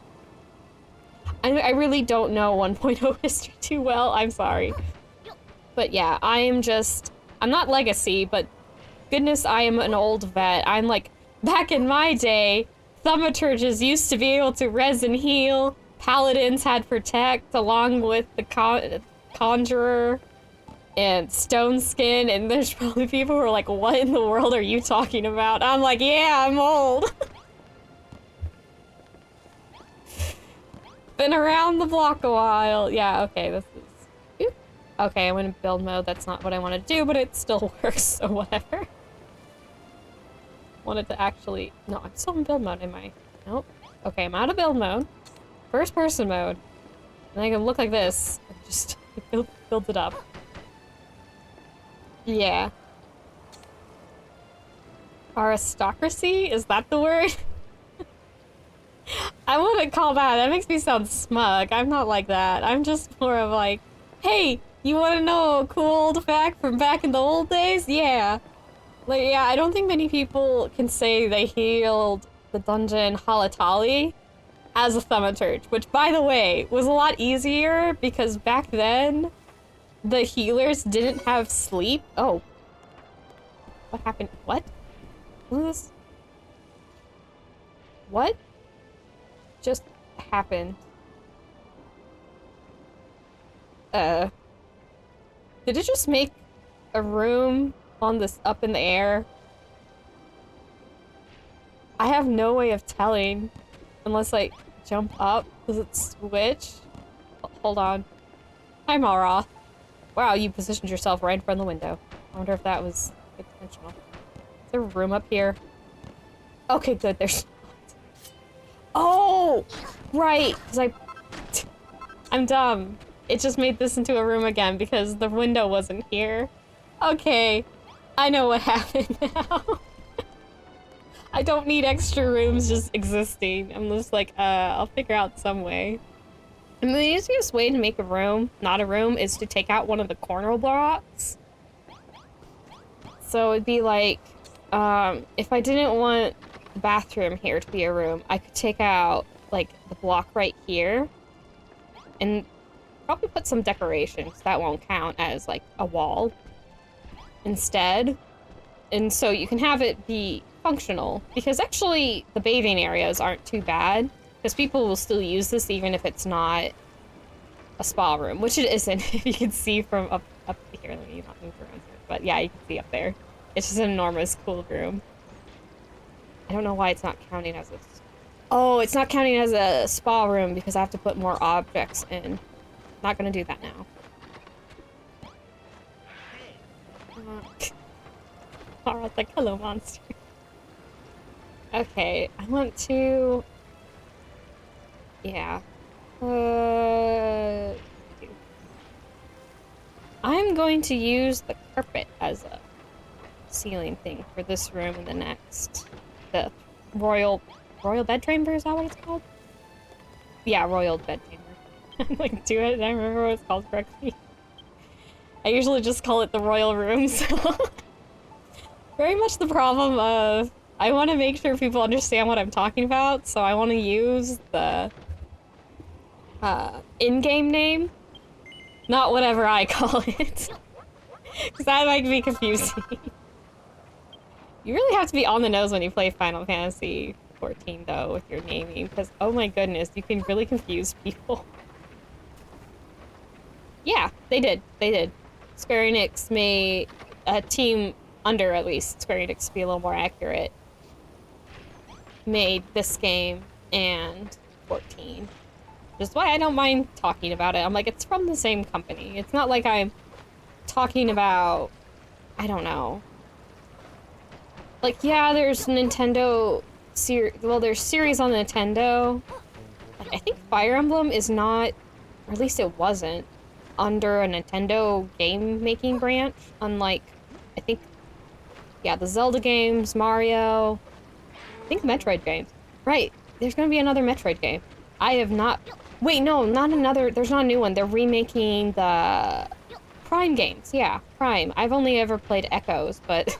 I really don't know 1.0 history too well. I'm sorry. But yeah, I'm not Legacy, but goodness, I am an old vet. I'm like, back in my day, thaumaturges used to be able to res and heal. Paladins had Protect along with the Conjurer and Stone Skin, and there's probably people who are like, what in the world are you talking about? I'm like, yeah, I'm old. Been around the block a while. Yeah, okay, this is... Oop. Okay, I went in build mode. That's not what I want to do, but it still works, so whatever. Wanted to actually... No, I'm still in build mode, am I? Nope. Okay, I'm out of build mode. First person mode. And I can look like this. And just build it up. Yeah. Aristocracy? Is that the word? I wouldn't call that. That makes me sound smug. I'm not like that. I'm just more of like, hey, you want to know a cool old fact from back in the old days? Yeah. Like, yeah, I don't think many people can say they healed the dungeon Halatali as a thaumaturge, which, by the way, was a lot easier because back then, the healers didn't have sleep. Oh. What happened? What? What is this? What just happened? Did it just make a room on this up in the air? I have no way of telling unless I jump up. Does it switch? Hold on. Hi, Mara. Wow, you positioned yourself right in front of the window. I wonder if that was intentional. Is there room up here? Okay, good. There's Oh! Right, because I'm dumb. It just made this into a room again because the window wasn't here. Okay, I know what happened now. I don't need extra rooms just existing. I'm just like, I'll figure out some way. And the easiest way to make a room, not a room, is to take out one of the corner blocks. So it'd be like, if I didn't want the bathroom here to be a room, I could take out, like, the block right here. And probably put some decorations. That won't count as, like, a wall. Instead. And so you can have it be functional. Because actually, the bathing areas aren't too bad. Because people will still use this even if it's not a spa room. Which it isn't, if you can see from up here. Let me not move around here. But yeah, you can see up there. It's just an enormous, cool room. I don't know why it's not counting as a... Oh, it's not counting as a spa room because I have to put more objects in. Not gonna do that now. Alright, like, hello, monster. Okay, I want to... Yeah. I'm going to use the carpet as a ceiling thing for this room and the next. The royal bed chamber, is that what it's called? Yeah, royal bed chamber. I'm like, do it and I remember what it's called correctly. I usually just call it the royal room, so... Very much the problem of... I want to make sure people understand what I'm talking about, so I want to use the... in-game name. Not whatever I call it. Because that might be confusing. You really have to be on the nose when you play Final Fantasy 14 though with your naming, because oh my goodness, you can really confuse people. Yeah, they did. They did. Square Enix made a team under, at least, Square Enix to be a little more accurate, made this game and 14. Which is why I don't mind talking about it. I'm like, it's from the same company. It's not like I'm talking about, I don't know. Like, yeah, there's Nintendo there's series on Nintendo. Like, I think Fire Emblem is not, or at least it wasn't, under a Nintendo game-making branch, unlike, I think, yeah, the Zelda games, Mario, I think Metroid games. Right, there's gonna be another Metroid game. I have not, wait, no, not another, there's not a new one. They're remaking the Prime games, yeah, Prime. I've only ever played Echoes, but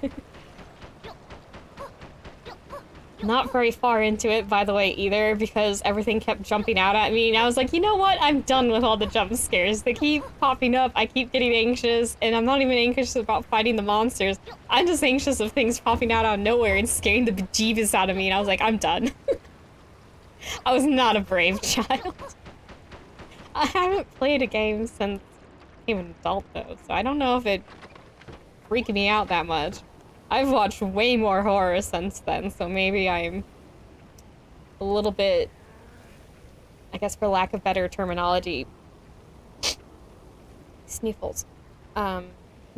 not very far into it, by the way, either, because everything kept jumping out at me, and I was like, you know what? I'm done with all the jump scares. They keep popping up, I keep getting anxious, and I'm not even anxious about fighting the monsters. I'm just anxious of things popping out of nowhere and scaring the bejeebus out of me, and I was like, I'm done. I was not a brave child. I haven't played a game since I became an adult, though, so I don't know if it freaked me out that much. I've watched way more horror since then, so maybe I'm a little bit, I guess for lack of better terminology, sniffles.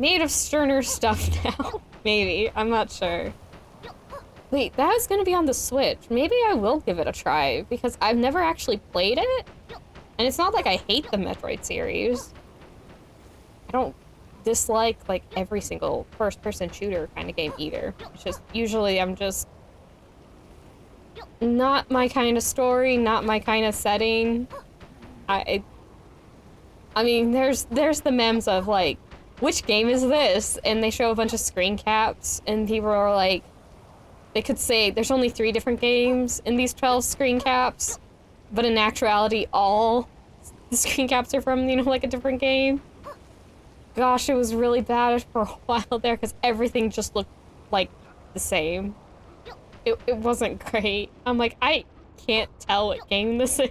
Made of sterner stuff now. Maybe, I'm not sure. Wait, that was gonna be on the Switch. Maybe I will give it a try, because I've never actually played it, and it's not like I hate the Metroid series. I don't dislike like every single first-person shooter kind of game either. It's just usually I'm just not my kind of story, not my kind of setting. I mean, there's the memes of like, which game is this? And they show a bunch of screen caps, and people are like, they could say there's only 3 different games in these 12 screen caps, but in actuality, all the screen caps are from, you know, like a different game. Gosh, it was really bad for a while there because everything just looked like the same. It wasn't great. I'm like, I can't tell what game this is.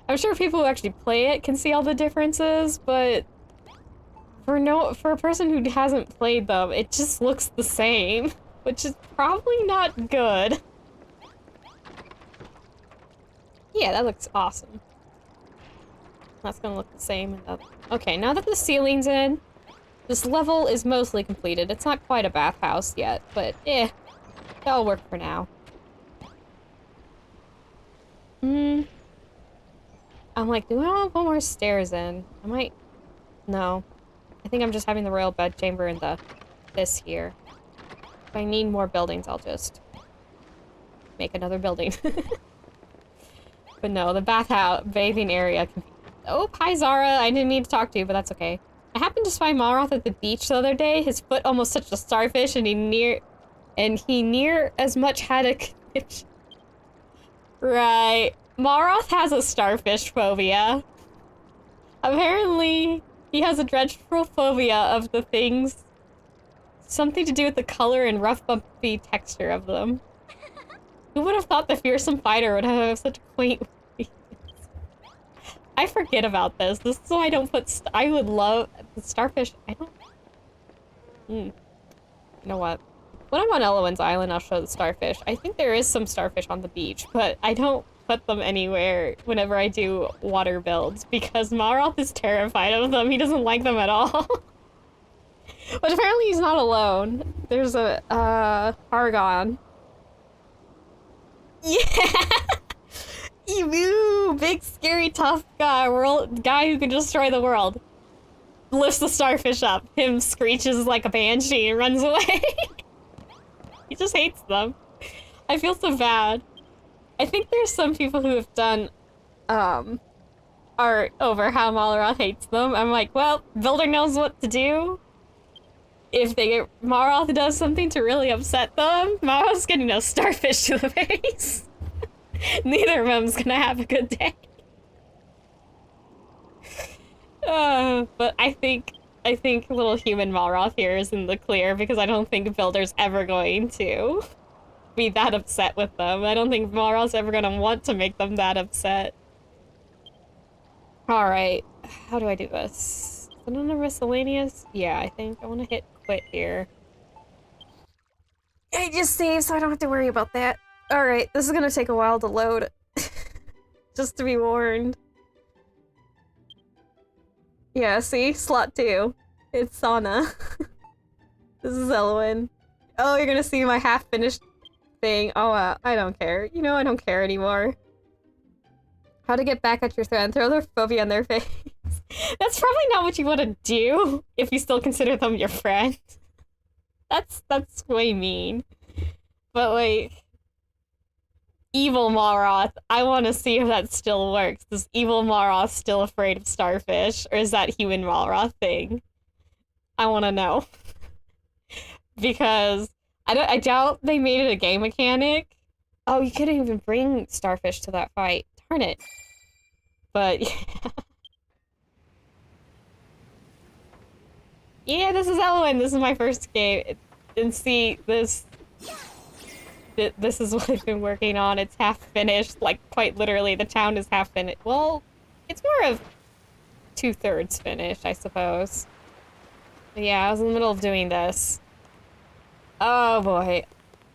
I'm sure people who actually play it can see all the differences, but for a person who hasn't played them, it just looks the same, which is probably not good. Yeah, that looks awesome. That's gonna look the same. Okay, now that the ceiling's in, this level is mostly completed. It's not quite a bathhouse yet, but that'll work for now. I'm like, do I want to put more stairs in? I might... No. I think I'm just having the royal bedchamber in this here. If I need more buildings, I'll just make another building. But no, the bathhouse, bathing area can be... Oh, hi Zara, I didn't mean to talk to you, but that's okay. I happened to spy Malroth at the beach the other day. His foot almost touched a starfish, and he near as much had a connection. Right. Malroth has a starfish phobia. Apparently, he has a dreadful phobia of the things. Something to do with the color and rough, bumpy texture of them. Who would have thought the fearsome fighter would have such quaint weakness? I forget about this. This is why I don't put I would love the starfish. I don't... You know what? When I'm on Elowen's Island, I'll show the starfish. I think there is some starfish on the beach, but I don't put them anywhere whenever I do water builds because Malroth is terrified of them. He doesn't like them at all. But apparently he's not alone. There's a, Argon. Yeah! Emu! Big, scary, tough guy who can destroy the world. Lifts the starfish up. Him screeches like a banshee and runs away. He just hates them. I feel so bad. I think there's some people who have done, art over how Malroth hates them. I'm like, well, Builder knows what to do. If Malroth does something to really upset them, Malroth's getting a starfish to the face. Neither of them's gonna have a good day. But I think little human Malroth here is in the clear because I don't think Builder's ever going to be that upset with them. I don't think Malroth's ever gonna want to make them that upset. Alright, how do I do this? Is it under miscellaneous? Yeah, I think I want to hit quit here. I just saved so I don't have to worry about that. Alright, this is gonna take a while to load. Just to be warned. Yeah, see? Slot 2. It's Sana. This is Elwyn. Oh, you're gonna see my half-finished thing. Oh, I don't care. You know I don't care anymore. How to get back at your thread and throw their phobia on their face. That's probably not what you want to do if you still consider them your friend. That's way mean. But like, evil Malroth, I want to see if that still works. Is evil Malroth still afraid of starfish, or is that human Malroth thing? I want to know. Because I doubt they made it a game mechanic. Oh, you couldn't even bring starfish to that fight. Darn it. But yeah. Yeah, this is Elwyn. This is my first game. And see, this is what I've been working on. It's half finished, like quite literally. The town is half finished. Well, it's more of 2/3 finished, I suppose. But yeah, I was in the middle of doing this. Oh boy.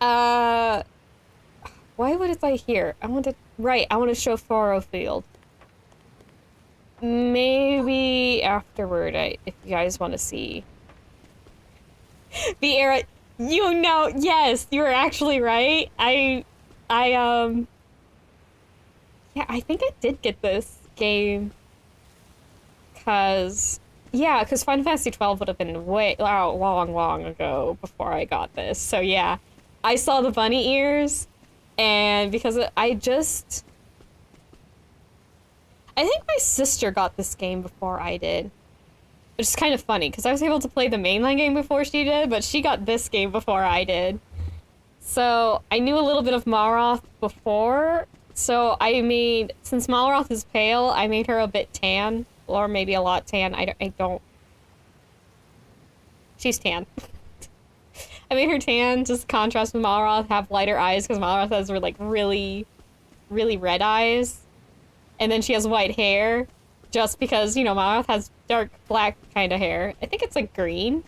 Why would it like here? I want to show Faro Field. Maybe afterward, if you guys want to see. The era, you know, yes, you're actually right. Yeah, I think I did get this game. Cause Final Fantasy 12 would have been way, long ago before I got this. So yeah, I saw the bunny ears, and because I think my sister got this game before I did. Which is kind of funny, because I was able to play the mainline game before she did, but she got this game before I did. So, I knew a little bit of Malroth before, so I made, since Malroth is pale, I made her a bit tan, or maybe a lot tan, I don't... She's tan. I made her tan, just contrast with Malroth, have lighter eyes, because Malroth has like really, really red eyes. And then she has white hair, just because, you know, Malroth has dark black kind of hair. I think it's like green.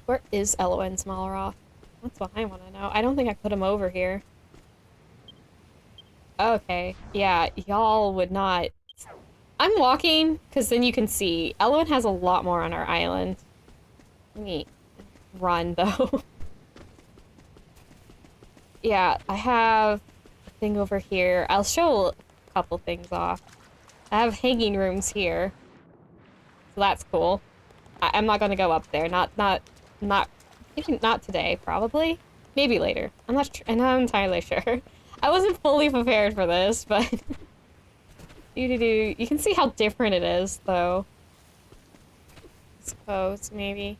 Where is Elwyn's Malroth? That's what I want to know. I don't think I put him over here. Okay, yeah, y'all would not... I'm walking, because then you can see. Elwyn has a lot more on our island. Let me run, though. Yeah, I have... thing over here. I'll show a couple things off. I have hanging rooms here. So that's cool. I'm not gonna go up there. Not today, probably. Maybe later. I'm not entirely sure. I wasn't fully prepared for this, but... You can see how different it is, though. I suppose, maybe.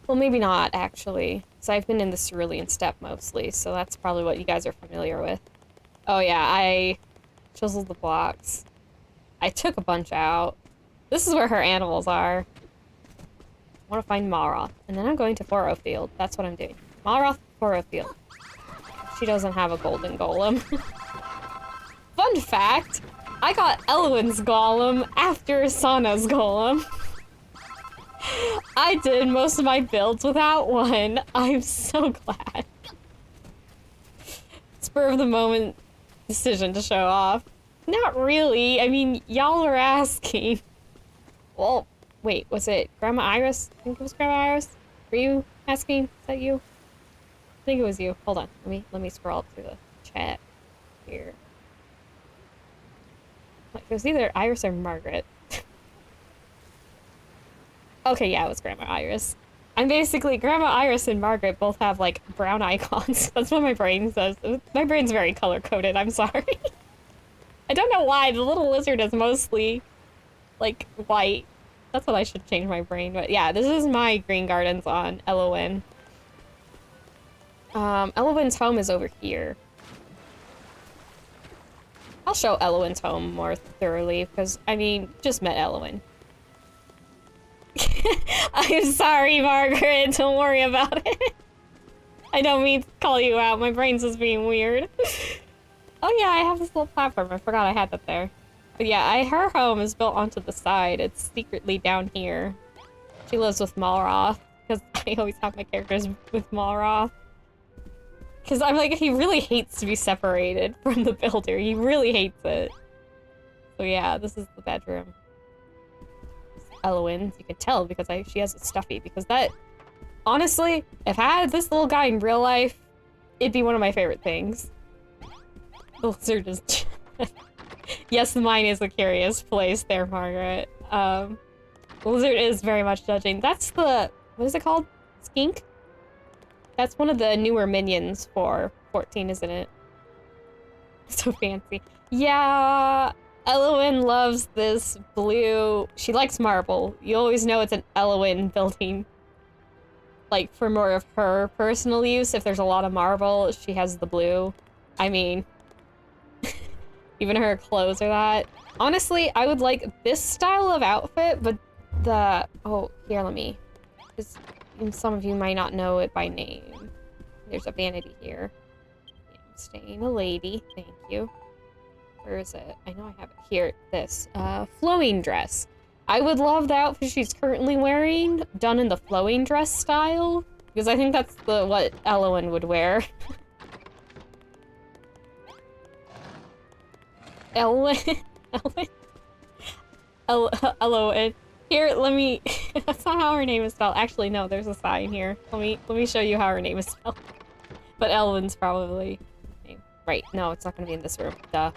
Well, maybe not, actually. So I've been in the Cerulean Steppe mostly, so that's probably what you guys are familiar with. Oh yeah, I chiseled the blocks. I took a bunch out. This is where her animals are. I want to find Malroth. And then I'm going to Faro Field. That's what I'm doing. Malroth, Faro Field. She doesn't have a golden golem. Fun fact, I got Elwyn's golem after Sana's golem. I did most of my builds without one. I'm so glad. Spur of the moment decision to show off. Not really. I mean, y'all are asking. Well, wait, was it Grandma Iris? I think it was Grandma Iris. Were you asking? Is that you? I think it was you. Hold on. Let me scroll up through the chat here. It was either Iris or Margaret. Okay, yeah, it was Grandma Iris. I'm basically, Grandma Iris and Margaret both have, like, brown icons. That's what my brain says. My brain's very color-coded, I'm sorry. I don't know why, the little lizard is mostly, like, white. That's what I should change my brain, but yeah, this is my green gardens on Elwyn. Elwyn's home is over here. I'll show Elwyn's home more thoroughly, because, I mean, just met Elwyn. I'm sorry, Margaret. Don't worry about it. I don't mean to call you out. My brain's just being weird. Oh yeah, I have this little platform. I forgot I had that there. But yeah, her home is built onto the side. It's secretly down here. She lives with Malroth, because I always have my characters with Malroth. Because I'm like, he really hates to be separated from the builder. He really hates it. So yeah, this is the bedroom. Elowen, you can tell because she has a stuffy. Because that, honestly, if I had this little guy in real life, it'd be one of my favorite things. The lizard is... Yes, mine is a curious place there, Margaret. The lizard is very much judging. That's the... What is it called? Skink? That's one of the newer minions for 14, isn't it? So fancy. Yeah, Elowen loves this blue. She likes marble. You always know it's an Elowen building. Like, for more of her personal use, if there's a lot of marble, she has the blue. I mean, even her clothes are that. Honestly, I would like this style of outfit, but the... Oh, here, let me... Some of you might not know it by name. There's a vanity here. Yeah, I'm staying a lady. Thank you. Where is it? I know I have it here. This. Flowing dress. I would love the outfit she's currently wearing, done in the flowing dress style. Because I think that's what Elowen would wear. Elowen? Elowen. Here, let me... That's not how her name is spelled. Actually, no, there's a sign here. Let me show you how her name is spelled. But Elowen's probably... Right, no, it's not gonna be in this room. Duh.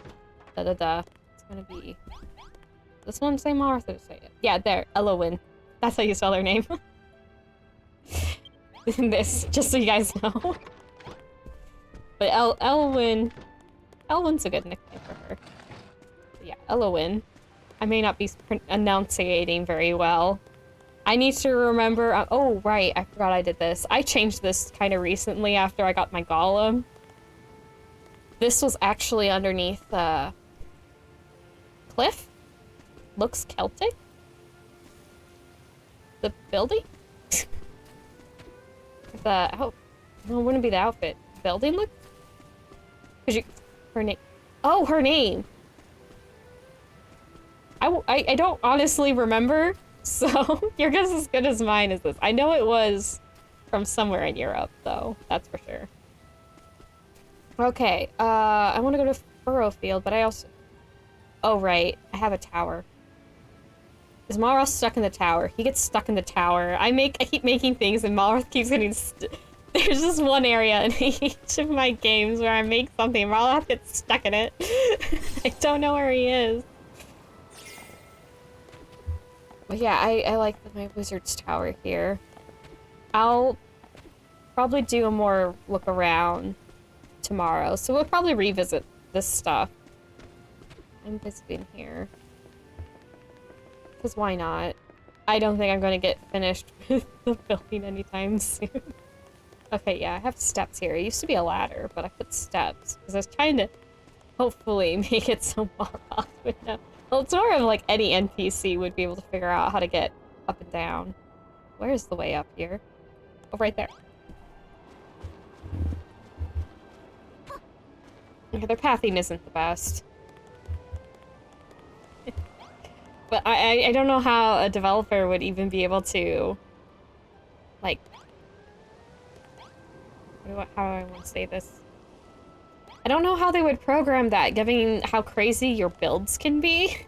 Duh. It's gonna be... This one say Martha say it. Yeah, there. Elowen. That's how you spell her name. This, just so you guys know. But Elowen... Elowen's a good nickname for her. But yeah, Elowen. I may not be enunciating very well. I need to remember... oh, right. I forgot I did this. I changed this kind of recently after I got my golem. This was actually underneath cliff. Looks Celtic. The building? Oh, no, it wouldn't be the outfit. Building look? Her name. Oh, her name. I don't honestly remember, so your guess is as good as mine is this. I know it was from somewhere in Europe, though. That's for sure. Okay, I want to go to Furrowfield, but I also... Oh, right. I have a tower. Is Malroth stuck in the tower? He gets stuck in the tower. I keep making things, and Malroth keeps getting There's just one area in each of my games where I make something, and Malroth gets stuck in it. I don't know where he is. But yeah, I like my wizard's tower here. I'll probably do a more look around tomorrow, so we'll probably revisit this stuff. I'm visiting here. Because why not? I don't think I'm going to get finished with the building anytime soon. Okay, yeah, I have steps here. It used to be a ladder, but I put steps. Because I was trying to hopefully make it so Malroth would know. Well, it's more of like any NPC would be able to figure out how to get up and down. Where's the way up here? Oh, right there. Okay, their pathing isn't the best. But I don't know how a developer would even be able to, like... how do I want to say this? I don't know how they would program that, given how crazy your builds can be.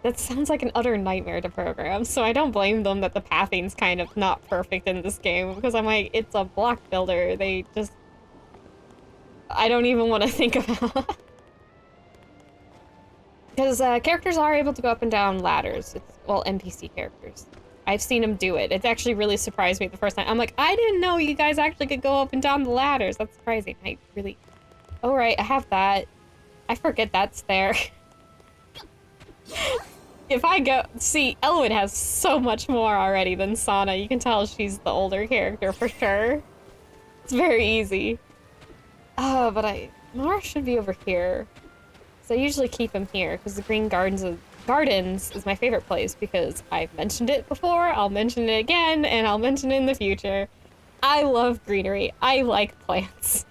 That sounds like an utter nightmare to program, so I don't blame them that the pathing's kind of not perfect in this game, because I'm like, it's a block builder, they just... I don't even want to think about. Because characters are able to go up and down ladders. Well, NPC characters. I've seen them do it. It actually really surprised me the first time. I'm like, I didn't know you guys actually could go up and down the ladders. That's surprising. I really... Oh, right, I have that. I forget that's there. If I go... See, Elowen has so much more already than Sana. You can tell she's the older character for sure. It's very easy. Oh, but Mara should be over here. So I usually keep him here, because the Green Gardens is my favorite place, because I've mentioned it before, I'll mention it again, and I'll mention it in the future. I love greenery. I like plants.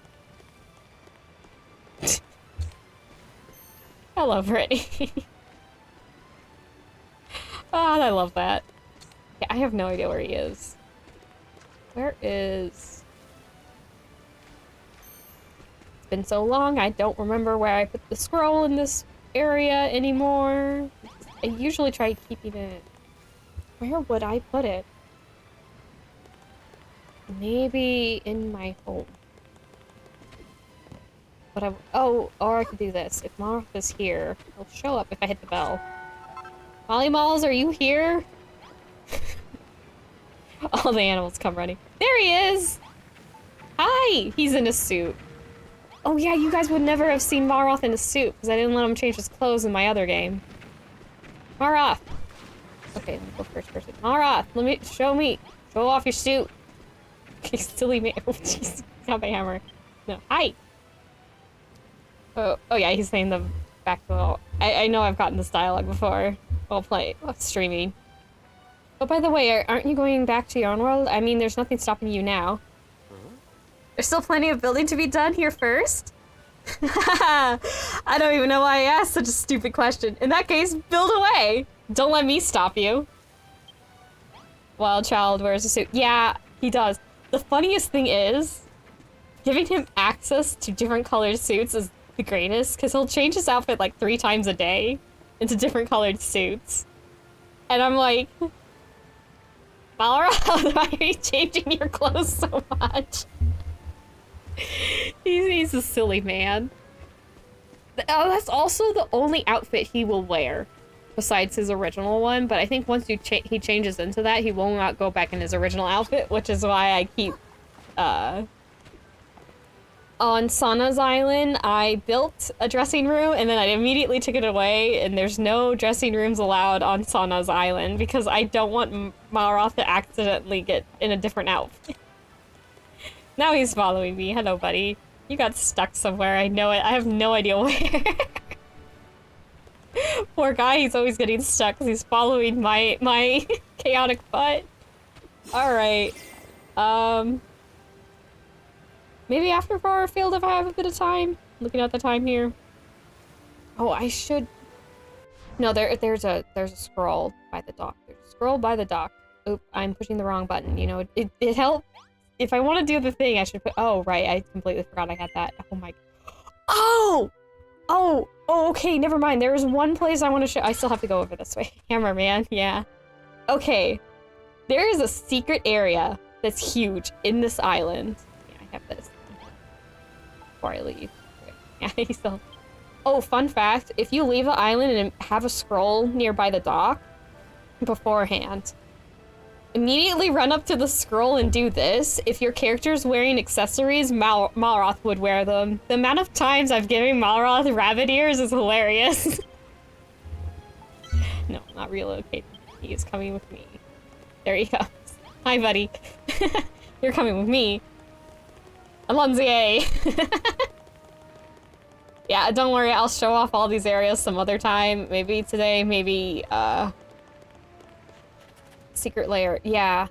Hello, Brittany. Oh, I love that. Yeah, I have no idea where he is. Where is... It's been so long, I don't remember where I put the scroll in this area anymore. I usually try keeping it... Where would I put it? Maybe in my home. But oh, or I could do this. If Marth is here, he'll show up if I hit the bell. Molly Malls, are you here? All the animals come running. There he is! Hi! He's in a suit. Oh yeah, you guys would never have seen Maroth in a suit, because I didn't let him change his clothes in my other game. Maroth! Okay, let me go first person. Maroth, show off your suit. Okay, silly man. Oh jeez, got my hammer. No, hi! Oh yeah, he's saying the back to all. I know I've gotten this dialogue before while streaming. Oh, by the way, aren't you going back to your own world? I mean, there's nothing stopping you now. There's still plenty of building to be done here first? I don't even know why I asked such a stupid question. In that case, build away! Don't let me stop you. Wild child wears a suit. Yeah, he does. The funniest thing is, giving him access to different colored suits is the greatest, because he'll change his outfit like 3 times a day into different colored suits. And I'm like, Balrog, why are you changing your clothes so much? He's a silly man. Oh, that's also the only outfit he will wear, besides his original one, but I think once he changes into that, he will not go back in his original outfit, which is why I keep, on Sana's island, I built a dressing room, and then I immediately took it away, and there's no dressing rooms allowed on Sana's island, because I don't want Malroth to accidentally get in a different outfit. Now he's following me. Hello, buddy. You got stuck somewhere, I know it. I have no idea where. Poor guy, he's always getting stuck, because he's following my chaotic butt. Alright. Maybe after Farfield if I have a bit of time. Looking at the time here. Oh, I should... No, there's a scroll by the dock. There's a scroll by the dock. Oop, I'm pushing the wrong button. You know, it helped. If I want to do the thing, I should put... Oh, right, I completely forgot I had that. Oh my... Oh! Oh, okay, never mind. There is one place I want to show... I still have to go over this way. Hammer, man, yeah. Okay. There is a secret area that's huge in this island. Yeah, I have this. Before I leave. Yeah, he's still... Oh, fun fact. If you leave the island and have a scroll nearby the dock beforehand, immediately run up to the scroll and do this. If your character's wearing accessories, Malroth would wear them. The amount of times I've given Malroth rabbit ears is hilarious. No, not relocating. He is coming with me. There he comes. Hi, buddy. You're coming with me. Alonzier. Yeah, don't worry, I'll show off all these areas some other time. Maybe today, maybe, secret lair. Yeah.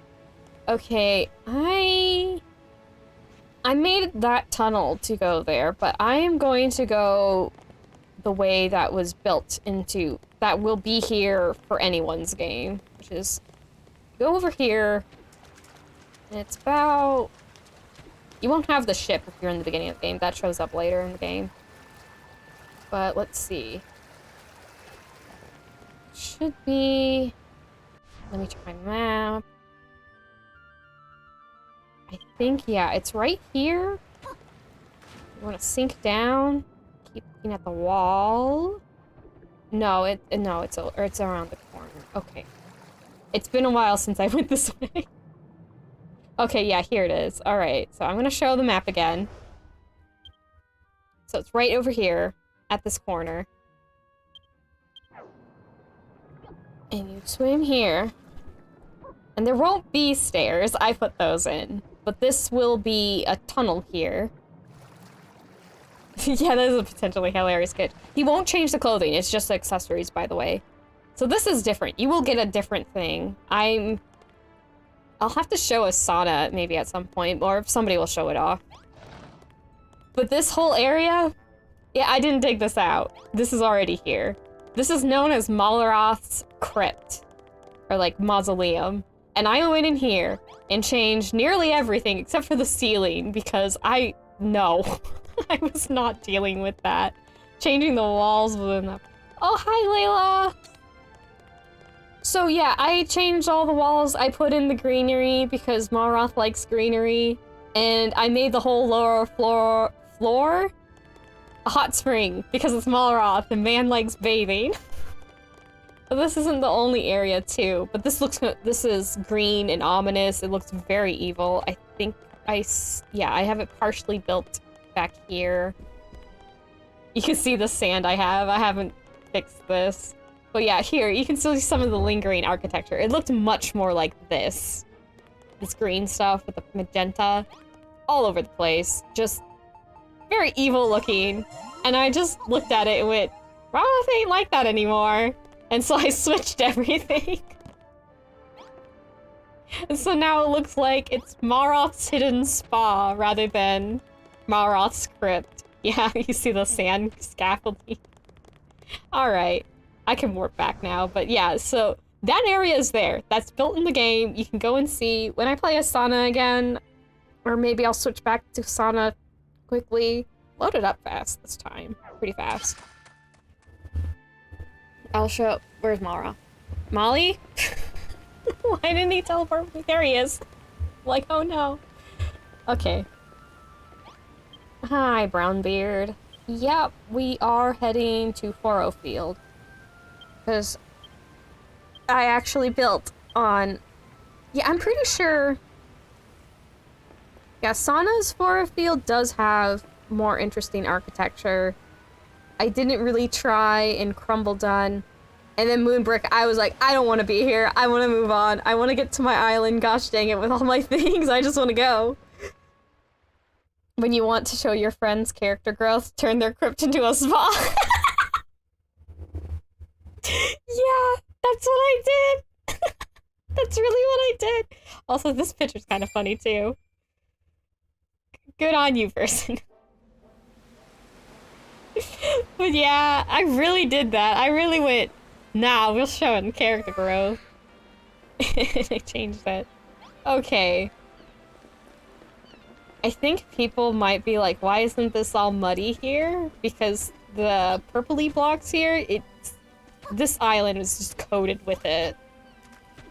Okay, I made that tunnel to go there, but I am going to go the way that was built into... That will be here for anyone's game, which is... Go over here, and it's about... You won't have the ship if you're in the beginning of the game. That shows up later in the game. But let's see. Should be... Let me check my map. I think, yeah, it's right here. You want to sink down. Keep looking at the wall. No, it's around the corner. Okay. It's been a while since I went this way. Okay, yeah, here it is. Alright, so I'm gonna show the map again. So it's right over here, at this corner. And you swim here. And there won't be stairs, I put those in. But this will be a tunnel here. Yeah, that is a potentially hilarious sketch. He won't change the clothing, it's just accessories, by the way. So this is different. You will get a different thing. I'll have to show Asana maybe at some point, or if somebody will show it off. But this whole area, yeah, I didn't dig this out. This is already here. This is known as Malaroth's Crypt, or like mausoleum. And I went in here and changed nearly everything except for the ceiling because no, I was not dealing with that. Changing the walls within that. Oh, hi, Layla. So yeah, I changed all the walls. I put in the greenery because Malroth likes greenery. And I made the whole lower floor a hot spring because it's Malroth and man likes bathing. But this isn't the only area too, but this is green and ominous. It looks very evil. I think I have it partially built back here. You can see the sand I have. I haven't fixed this. But yeah, here, you can still see some of the lingering architecture. It looked much more like this. This green stuff with the magenta. All over the place. Just very evil looking. And I just looked at it and went, Malroth ain't like that anymore. And so I switched everything. And so now it looks like it's Malroth's hidden spa rather than Malroth's crypt. Yeah, you see the sand scaffolding. Alright. I can warp back now, but yeah, so that area is there. That's built in the game. You can go and see. When I play Asana again, or maybe I'll switch back to Asana quickly. Load it up fast this time. Pretty fast. I'll show... Where's Malroth? Molly? Why didn't he teleport me? There he is. Like, oh no. Okay. Hi, Brownbeard. Yep, we are heading to Foro Field. Because I actually built on... Yeah, I'm pretty sure... Yeah, Sana's Foro Field does have more interesting architecture. I didn't really try in Crumble Done. And then Moonbrick, I was like, I don't want to be here. I want to move on. I want to get to my island. Gosh dang it, with all my things. I just want to go. When you want to show your friends character growth, turn their crypt into a spa. Yeah, that's what I did. That's really what I did. Also, this picture's kind of funny too. Good on you, person. But yeah, I really did that. I really went, nah, we'll show it in character growth. I changed that. Okay. I think people might be like, why isn't this all muddy here? Because the purpley blocks here, this island is just coated with it.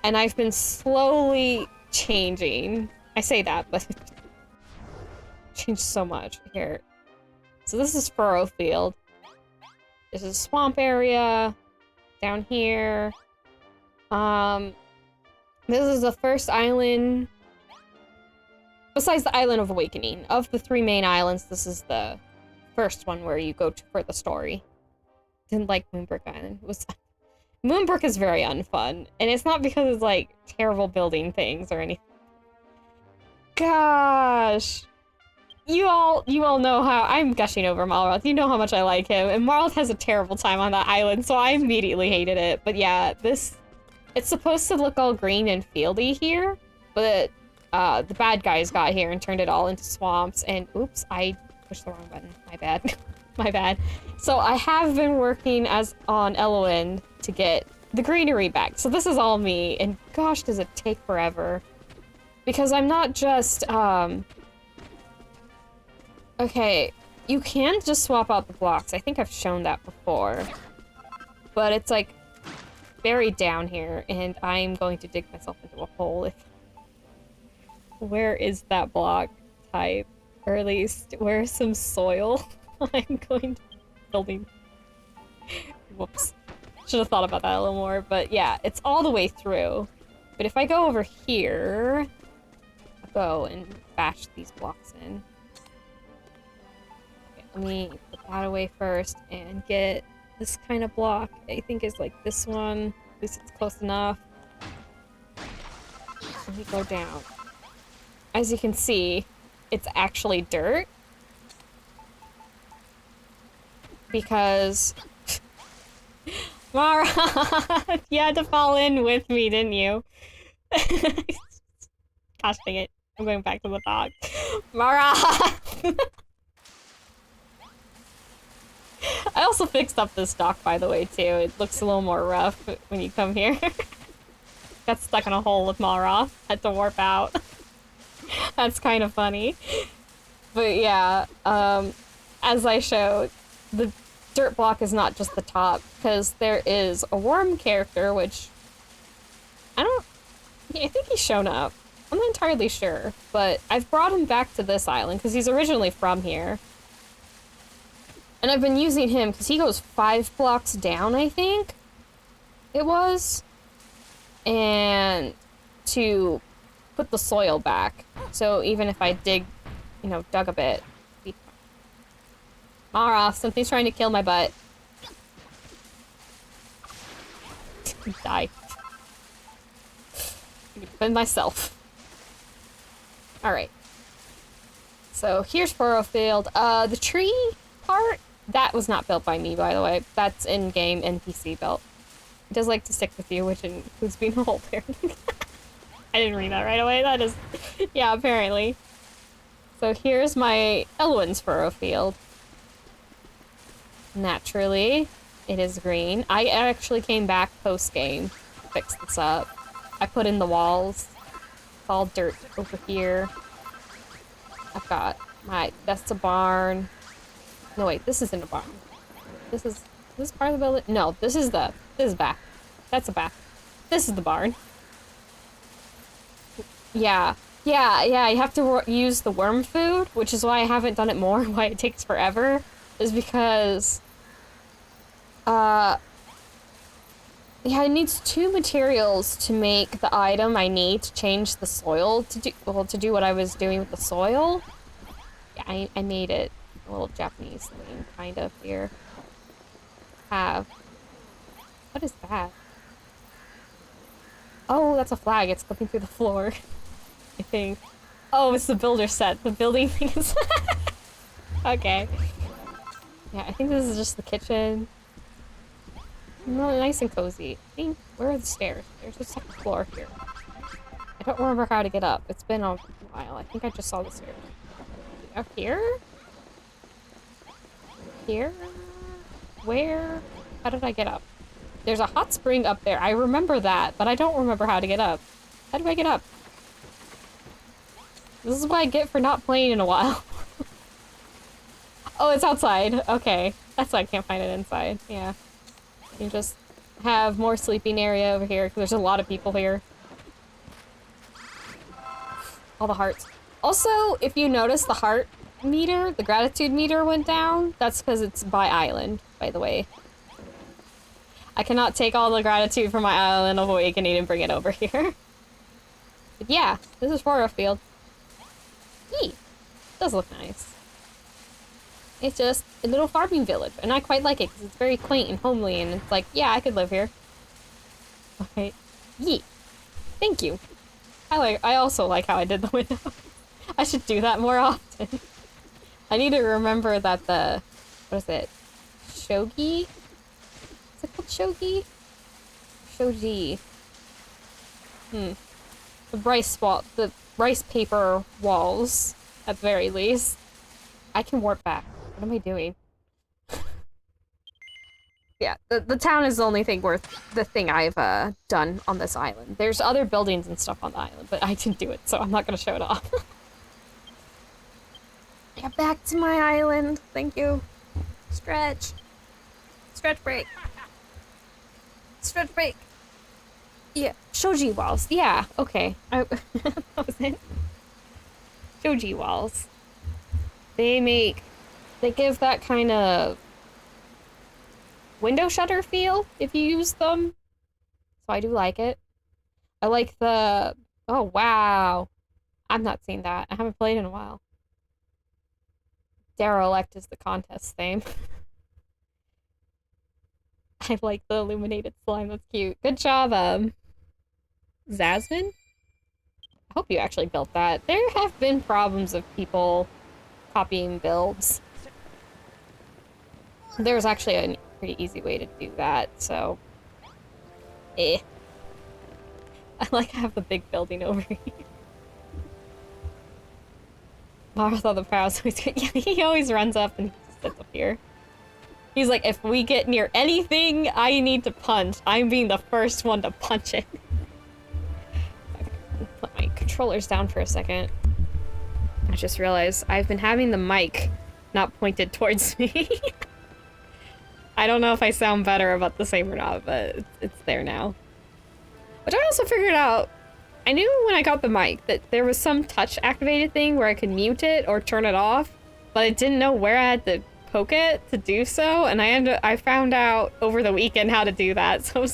And I've been slowly changing. I say that, but changed so much. Here. So this is Furrow Field. This is a swamp area. Down here. This is the first island. Besides the Island of Awakening. Of the 3 main islands, this is the first one where you go to for the story. Didn't like Moonbrook Island. Moonbrook is very unfun. And it's not because it's like terrible building things or anything. Gosh. You all know how I'm gushing over Malroth. You know how much I like him. And Malroth has a terrible time on that island, so I immediately hated it. But yeah, it's supposed to look all green and fieldy here, but the bad guys got here and turned it all into swamps, and oops, I pushed the wrong button. My bad. My bad. So I have been working on Eloin to get the greenery back. So this is all me, and gosh, does it take forever. Because I'm not just, okay, you can just swap out the blocks. I think I've shown that before. But it's like buried down here, and I'm going to dig myself into a hole. Where is that block type? Or at least, where's some soil? I'm going to building. Whoops. Should have thought about that a little more, but yeah, it's all the way through. But if I go over here, I'll go and bash these blocks in. Okay, let me put that away first and get this kind of block. I think it's like this one. At least it's close enough. Let me go down. As you can see, it's actually dirt. Because Mara, you had to fall in with me, didn't you? Gosh dang it. I'm going back to the dog. Mara! I also fixed up this dock, by the way, too. It looks a little more rough when you come here. Got stuck in a hole with Mara. Had to warp out. That's kind of funny. But yeah, as I showed, the dirt block is not just the top, because there is a worm character, which... I think he's shown up. I'm not entirely sure, but I've brought him back to this island, because he's originally from here. And I've been using him, because he goes 5 blocks down, I think it was. And to put the soil back. So even if I dig, you know, dug a bit. Mara, something's trying to kill my butt. Die. I can defend myself. Alright. So here's furrow field. The tree part, that was not built by me, by the way. That's in-game NPC built. It does like to stick with you, which includes being a whole pair. I didn't read that right away. That is... yeah, apparently. So here's my Elwyn's furrow field. Naturally, it is green. I actually came back post-game to fix this up. I put in the walls. It's all dirt over here. I've got my... that's a barn. No, wait, this isn't a barn. This is part of the building? No, this is back. That's a back. This is the barn. Yeah, you have to use the worm food, which is why I haven't done it more, why it takes forever, is because, yeah, it needs 2 materials to make the item I need to change the soil to do what I was doing with the soil. Yeah, I made it a little Japanese thing, kind of, here. What is that? Oh, that's a flag. It's slipping through the floor. I think. Oh, it's the builder set. The building thing is... okay. Yeah, I think this is just the kitchen. No, nice and cozy. I think... where are the stairs? There's a second floor here. I don't remember how to get up. It's been a while. I think I just saw the stairs. Up here? Here? Where? How did I get up? There's a hot spring up there. I remember that, but I don't remember how to get up. How do I get up? This is what I get for not playing in a while. Oh, it's outside. Okay. That's why I can't find it inside. Yeah. You just have more sleeping area over here, because there's a lot of people here. All the hearts. Also, if you notice the heart meter, the gratitude meter went down. That's because it's by island, by the way. I cannot take all the gratitude from my island of awakening and bring it over here. But yeah, this is furrow field. Neat. Does look nice. It's just a little farming village, and I quite like it because it's very quaint and homely, and it's like, yeah, I could live here. Okay. Yeet. Thank you. I also like how I did the window. I should do that more often. I need to remember that the... what is it? Shogi? Is it called shogi? Shoji. The rice paper walls, at the very least. I can warp back. What am I doing? Yeah, the town is the only thing the thing I've done on this island. There's other buildings and stuff on the island, but I didn't do it, so I'm not gonna show it off. Get back to my island. Thank you. Stretch. Stretch break. Stretch break. Yeah, shoji walls. Yeah, okay. That was it. Shoji walls. They give that kind of window shutter feel if you use them. So I do like it. I like the... oh, wow. I've not seen that. I haven't played in a while. Derelict is the contest theme. I like the illuminated slime. That's cute. Good job, Zasmine? I hope you actually built that. There have been problems of people copying builds. There's actually a pretty easy way to do that, so... I like to have the big building over here. Marathon the Prowess. Yeah, he always runs up and sits up here. He's like, if we get near anything I need to punch, I'm being the first one to punch it. Put my controllers down for a second. I just realized I've been having the mic not pointed towards me. I don't know if I sound better about the same or not, but it's there now. Which I also figured out, I knew when I got the mic that there was some touch activated thing where I could mute it or turn it off, but I didn't know where I had to poke it to do so, and I found out over the weekend how to do that, so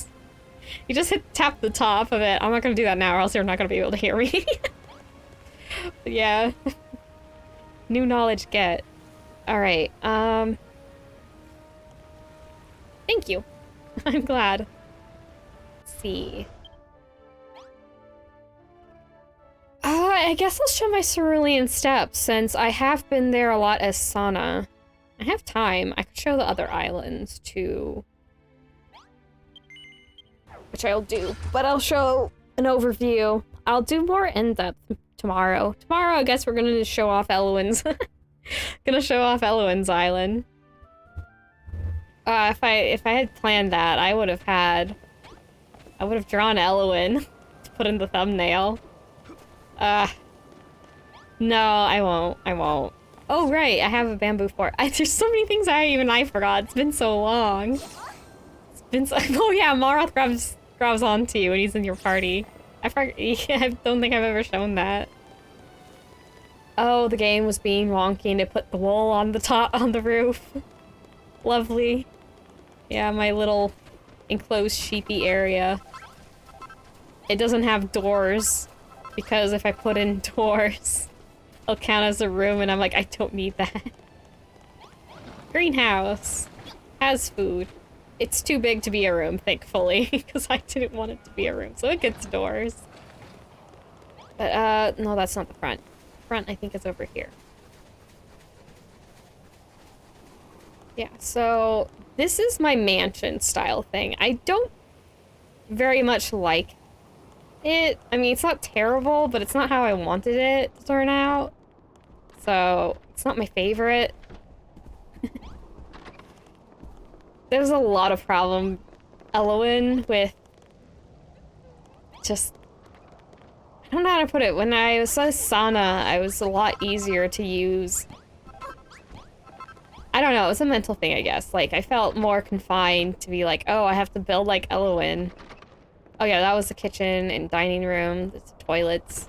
you just tap the top of it. I'm not gonna do that now or else you're not gonna be able to hear me. But yeah. New knowledge get. Alright, thank you. I'm glad. Let's see. I guess I'll show my Cerulean Steppes, since I have been there a lot as Sana. I have time. I could show the other islands, too. Which I'll do, but I'll show an overview. I'll do more in-depth tomorrow. Tomorrow, I guess we're gonna show off Elowen's. Gonna show off Elowen's island. If I had planned that, I would have drawn Elowen to put in the thumbnail. No, I won't. Oh, right, I have a bamboo fort. There's so many things I forgot. It's been so long. It's been so— oh yeah, Maroth grabs onto you when he's in your party. I don't think I've ever shown that. Oh, the game was being wonky and it put the wool on the roof. Lovely. Yeah, my little enclosed sheepy area. It doesn't have doors, because if I put in doors, it'll count as a room, and I'm like, I don't need that. Greenhouse. Has food. It's too big to be a room, thankfully, because I didn't want it to be a room, so it gets doors. But, no, that's not the front. The front, I think, is over here. Yeah, so this is my mansion style thing. I don't very much like it. I mean, it's not terrible, but it's not how I wanted it to turn out. So, it's not my favorite. There's a lot of problem, Elowen, with just— I don't know how to put it. When I was Sana, I was a lot easier to use. I don't know, it was a mental thing, I guess. Like, I felt more confined to be like, oh, I have to build like Elowen. Oh yeah, that was the kitchen and dining room, the toilets.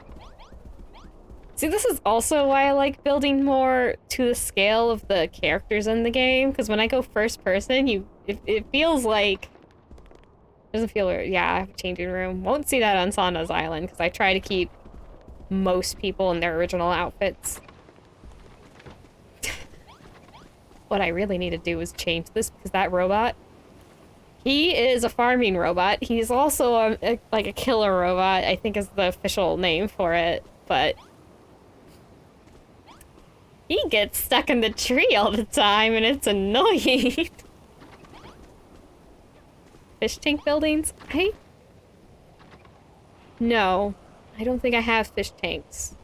See, this is also why I like building more to the scale of the characters in the game, because when I go first person, it feels like— it doesn't feel weird. Yeah, I have a changing room. Won't see that on Sana's Island, because I try to keep most people in their original outfits. What I really need to do is change this, because that robot, he is a farming robot. He's also like a killer robot, I think is the official name for it, but he gets stuck in the tree all the time, and it's annoying. Fish tank buildings? No, I don't think I have fish tanks.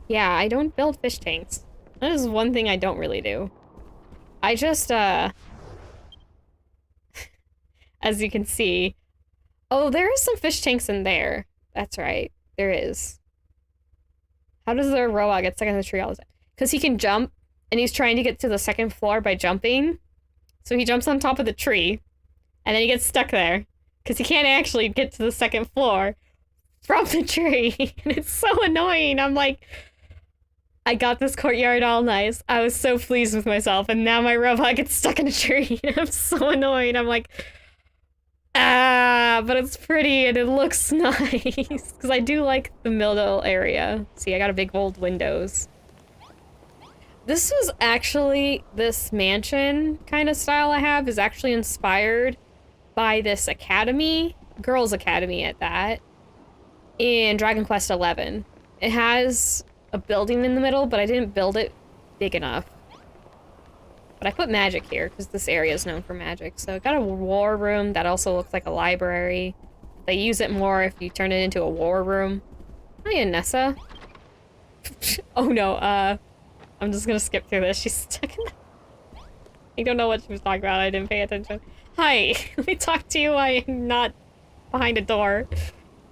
Yeah, I don't build fish tanks. That is one thing I don't really do. I just, as you can see— oh, there is some fish tanks in there. That's right, there is. How does the robot get stuck in the tree all the time? Because he can jump, and he's trying to get to the second floor by jumping. So he jumps on top of the tree, and then he gets stuck there, because he can't actually get to the second floor from the tree. And it's so annoying. I'm like, I got this courtyard all nice. I was so pleased with myself, and now my robot gets stuck in a tree. I'm so annoyed. I'm like, but it's pretty and it looks nice. Because I do like the middle area. See, I got a big old windows. This was actually— this mansion kind of style I have is actually inspired by this academy, girls' academy at that, in Dragon Quest XI. It has a building in the middle, but I didn't build it big enough. But I put magic here, because this area is known for magic. So I got a war room that also looks like a library. They use it more if you turn it into a war room. Hiya, Nessa. Oh no, I'm just gonna skip through this. She's stuck in the... I don't know what she was talking about. I didn't pay attention. Hi, let me talk to you. I am not behind a door.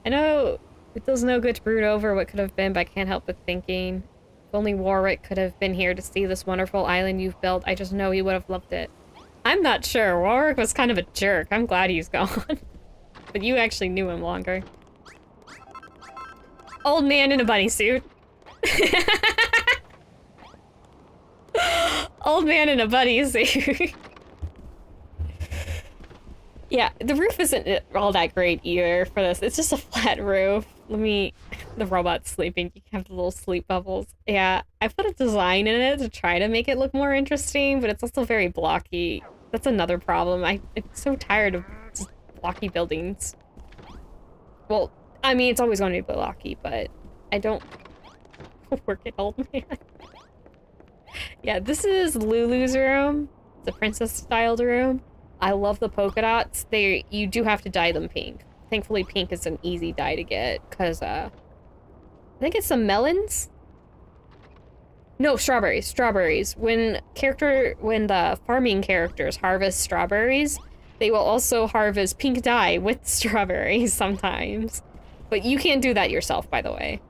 I know it does no good to brood over what could have been, but I can't help but thinking. If only Warwick could have been here to see this wonderful island you've built, I just know he would have loved it. I'm not sure. Warwick was kind of a jerk. I'm glad he's gone. But you actually knew him longer. Old man in a bunny suit. Old man in a bunny suit. Yeah, the roof isn't all that great either for this. It's just a flat roof. The robot's sleeping. You can have the little sleep bubbles. Yeah, I put a design in it to try to make it look more interesting, but it's also very blocky. That's another problem. I'm so tired of just blocky buildings. Well, I mean, it's always going to be blocky, but I don't work at old man. Yeah, this is Lulu's room. It's a princess-styled room. I love the polka dots. You do have to dye them pink. Thankfully, pink is an easy dye to get, because, I think it's some melons? No, strawberries. Strawberries. When the farming characters harvest strawberries, they will also harvest pink dye with strawberries sometimes. But you can't do that yourself, by the way.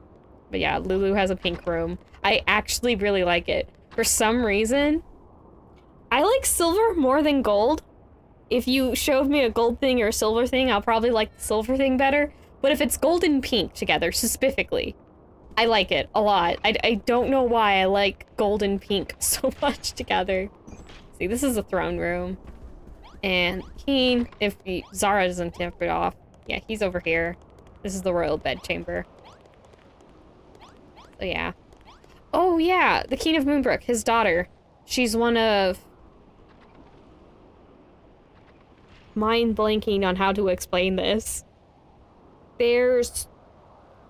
But yeah, Lulu has a pink room. I actually really like it. For some reason, I like silver more than gold. If you showed me a gold thing or a silver thing, I'll probably like the silver thing better. But if it's gold and pink together, specifically, I like it a lot. I don't know why I like gold and pink so much together. See, this is a throne room. And Keen, Zara doesn't tip it off. Yeah, he's over here. This is the royal bedchamber. So yeah. Oh yeah, the Keen of Moonbrook, his daughter. She's one of... Mind blanking on how to explain this. There's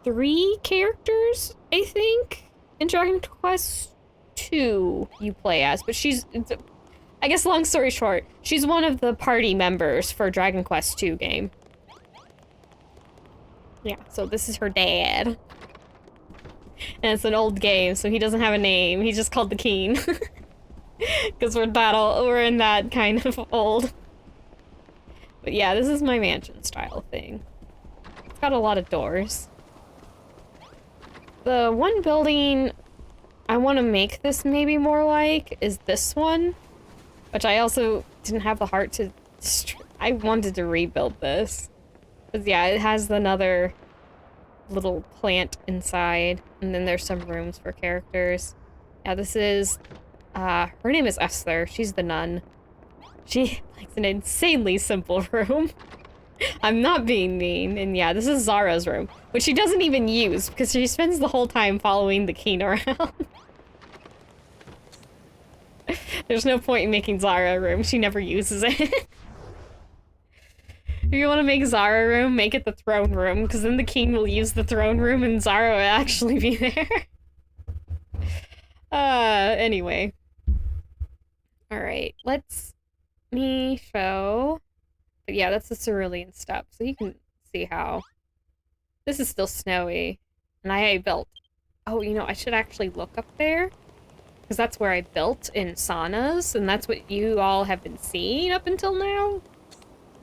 3 characters, I think, in Dragon Quest 2 you play as, but she's... I guess long story short, she's one of the party members for Dragon Quest 2 game. Yeah, so this is her dad. And it's an old game, so he doesn't have a name. He's just called the Keen. Because we're in that kind of old. But yeah, this is my mansion style thing. It's got a lot of doors. The one building I want to make this maybe more like is this one. Which I also didn't have the heart to... I wanted to rebuild this. Because yeah, it has another little plant inside. And then there's some rooms for characters. Yeah, this is... her name is Esther. She's the nun. She likes an insanely simple room. I'm not being mean. And yeah, this is Zara's room, which she doesn't even use because she spends the whole time following the Keen around. There's no point in making Zara a room. She never uses it. If you want to make Zara a room, make it the throne room, because then the Keen will use the throne room and Zara will actually be there. Anyway. Alright, me show. But yeah, that's the Cerulean Steppes, so you can see how this is still snowy. And I built... Oh, you know, I should actually look up there. Because that's where I built in saunas, and that's what you all have been seeing up until now.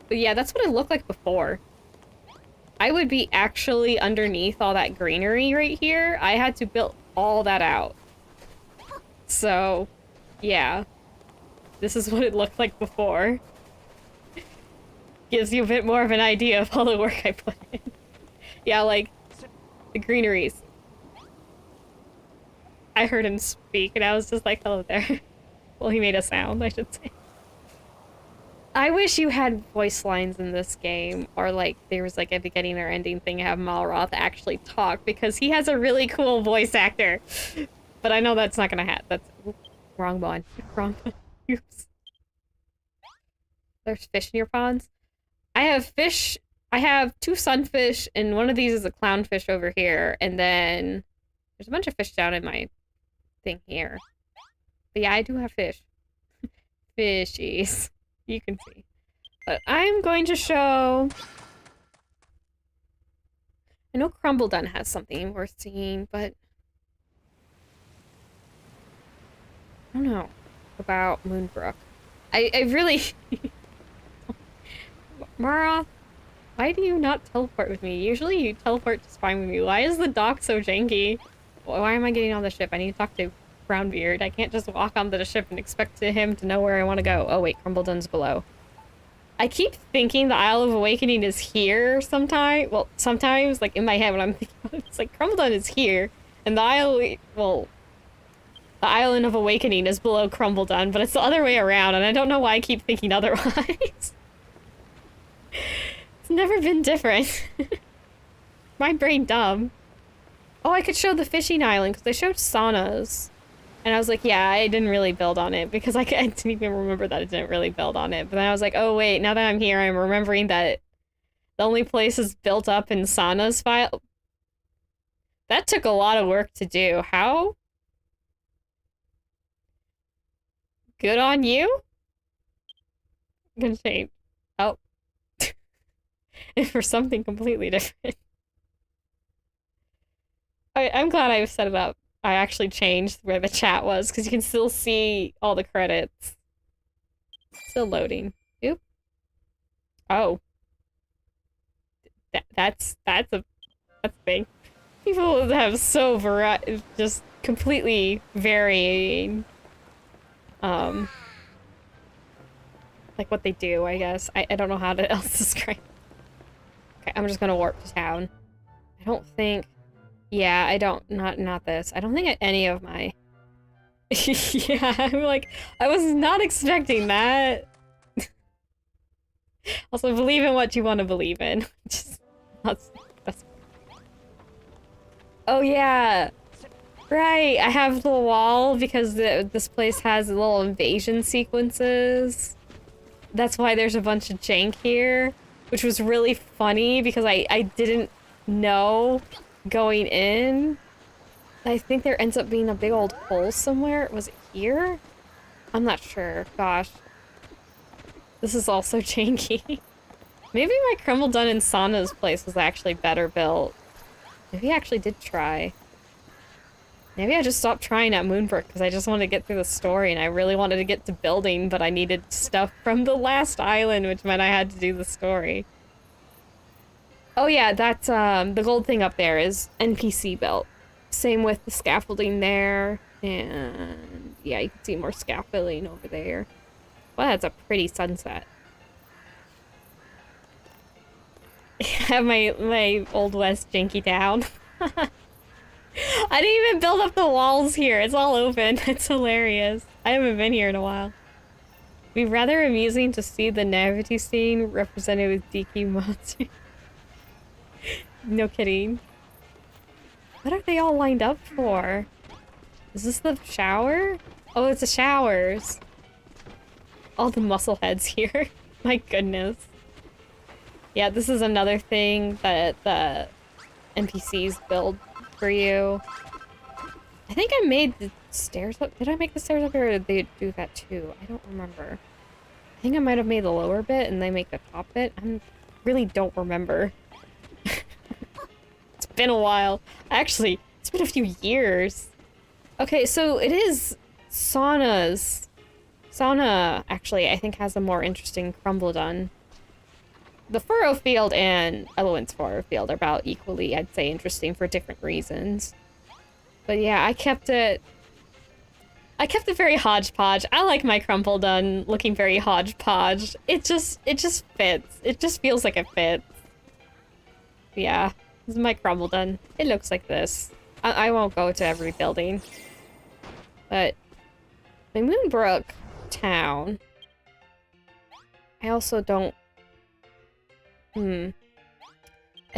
But yeah, that's what it looked like before. I would be actually underneath all that greenery right here. I had to build all that out. So, yeah. This is what it looked like before. Gives you a bit more of an idea of all the work I put in. Yeah, like, the greeneries. I heard him speak, and I was just like, hello there. Well, he made a sound, I should say. I wish you had voice lines in this game, or like, there was like a beginning or ending thing to have Malroth actually talk, because he has a really cool voice actor. But I know that's not gonna happen. That's... Wrong one. Wrong one. Oops. There's fish in your ponds? I have fish. I have 2 sunfish, and one of these is a clownfish over here, and then there's a bunch of fish down in my thing here. But yeah, I do have fish. Fishies. You can see. But I'm going to show... I know Crumbledon has something worth seeing, but... I don't know about Moonbrook. I really... Mara, why do you not teleport with me? Usually you teleport just fine with me. Why is the dock so janky? Why am I getting on the ship? I need to talk to Brownbeard. I can't just walk onto the ship and expect him to know where I want to go. Oh wait, Crumbledon's below. I keep thinking the Isle of Awakening is here sometimes. Well, sometimes, like, in my head when I'm thinking about it, it's like, Crumbledon is here, and the Isle, well, the Island of Awakening is below Crumbledon, but it's the other way around, and I don't know why I keep thinking otherwise. It's never been different. My brain dumb. Oh, I could show the fishing island, because they showed saunas. And I was like, yeah, I didn't really build on it, because I didn't even remember that I didn't really build on it. But then I was like, oh wait, now that I'm here, I'm remembering that the only place is built up in saunas file. That took a lot of work to do. How? Good on you? I'm gonna say, oh. And for something completely different. I'm glad I set it up. I actually changed where the chat was, because you can still see all the credits. Still loading. Oop. Oh. That's a thing. People have so just completely varying, like what they do, I guess. I don't know how to else describe. Okay, I'm just gonna warp to town. I don't think... Yeah, I don't... Not this. I don't think any of my... Yeah, I'm like... I was not expecting that. Also, believe in what you want to believe in. Just... That's... Oh, yeah! Right, I have the wall because this place has little invasion sequences. That's why there's a bunch of jank here. Which was really funny because I didn't know... going in. I think there ends up being a big old hole somewhere. Was it here? I'm not sure. Gosh. This is also janky. Maybe my Crumbledon and Sana's place was actually better built. Maybe I actually did try. Maybe I just stopped trying at Moonbrook because I just wanted to get through the story and I really wanted to get to building, but I needed stuff from the last island, which meant I had to do the story. Oh yeah, that's, the gold thing up there is NPC built. Same with the scaffolding there, and yeah, you can see more scaffolding over there. Well, that's a pretty sunset. I have my Old West janky town. I didn't even build up the walls here, it's all open. It's hilarious. I haven't been here in a while. It'd be rather amusing to see the nativity scene represented with DQ monsters. No kidding. What are they all lined up for? Is this the shower? Oh, it's the showers. All the muscle heads here. My goodness. Yeah, this is another thing that the NPCs build for you. I think I made the stairs up. Did I make the stairs up here or did they do that too? I don't remember. I think I might have made the lower bit and they make the top bit. I really don't remember. It's been a while. Actually, it's been a few years. Okay, so it is Sauna's. Sauna, actually, I think has a more interesting Crumbledon. The Furrow Field and Elowen's Furrow Field are about equally, I'd say, interesting for different reasons. But yeah, I kept it very hodgepodge. I like my Crumbledon looking very hodgepodge. It just fits. It just feels like it fits. Yeah. This is my Crumbledon. It looks like this. I won't go to every building. But my Moonbrook town. I also don't... I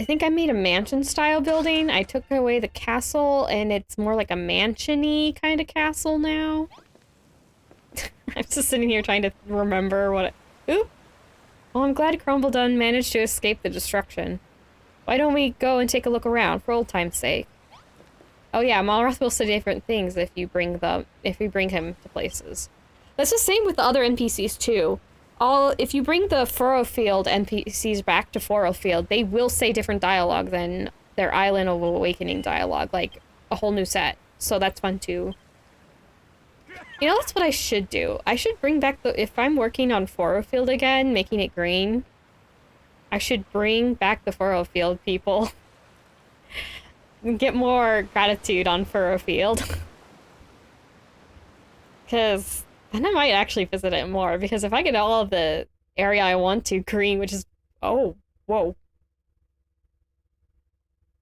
think I made a mansion-style building. I took away the castle, and it's more like a mansion-y kind of castle now. I'm just sitting here trying to remember what Oop! Well, I'm glad Crumbledon managed to escape the destruction. Why don't we go and take a look around, for old time's sake? Oh yeah, Malroth will say different things if you bring him to places. That's the same with the other NPCs too. If you bring the Furrowfield NPCs back to Furrowfield, they will say different dialogue than their Island of Awakening dialogue, like a whole new set. So that's fun too. You know, that's what I should do. I should bring back the... If I'm working on Furrow Field again, making it green, I should bring back the Furrow Field people. Get more gratitude on Furrow Field. Because then I might actually visit it more. Because if I get all of the area I want to green, which is... Oh, whoa.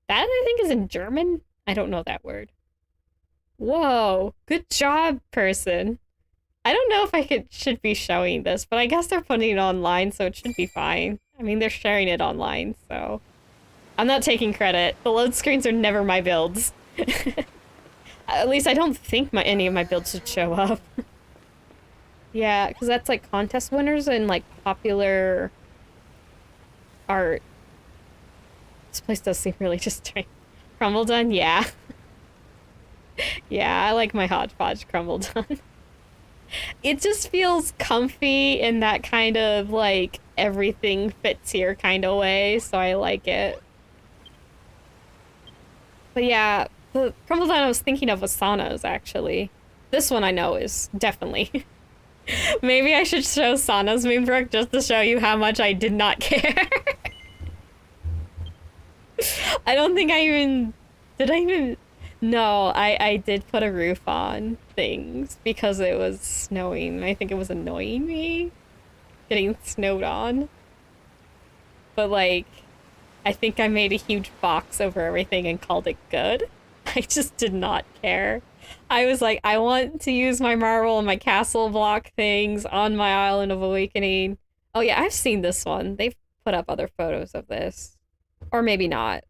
That, I think, is in German? I don't know that word. Whoa, good job, person. I don't know if I should be showing this, but I guess they're putting it online, so it should be fine. I mean, they're sharing it online, so... I'm not taking credit. The load screens are never my builds. At least I don't think any of my builds should show up. Yeah, because that's like contest winners and like popular art. This place does seem really just strange. Crumble done? Yeah. Yeah, I like my hodgepodge crumble done. It just feels comfy in that kind of like everything fits here kind of way, so I like it. But yeah, the crumble done I was thinking of was Sana's actually. This one I know is definitely. Maybe I should show Sana's Moonbrook just to show you how much I did not care. I don't think I even... Did I even... No, I did put a roof on things because it was snowing. I think it was annoying me getting snowed on. But like, I think I made a huge box over everything and called it good. I just did not care. I was like, I want to use my marble and my castle block things on my Island of Awakening. Oh yeah, I've seen this one. They've put up other photos of this. Or maybe not.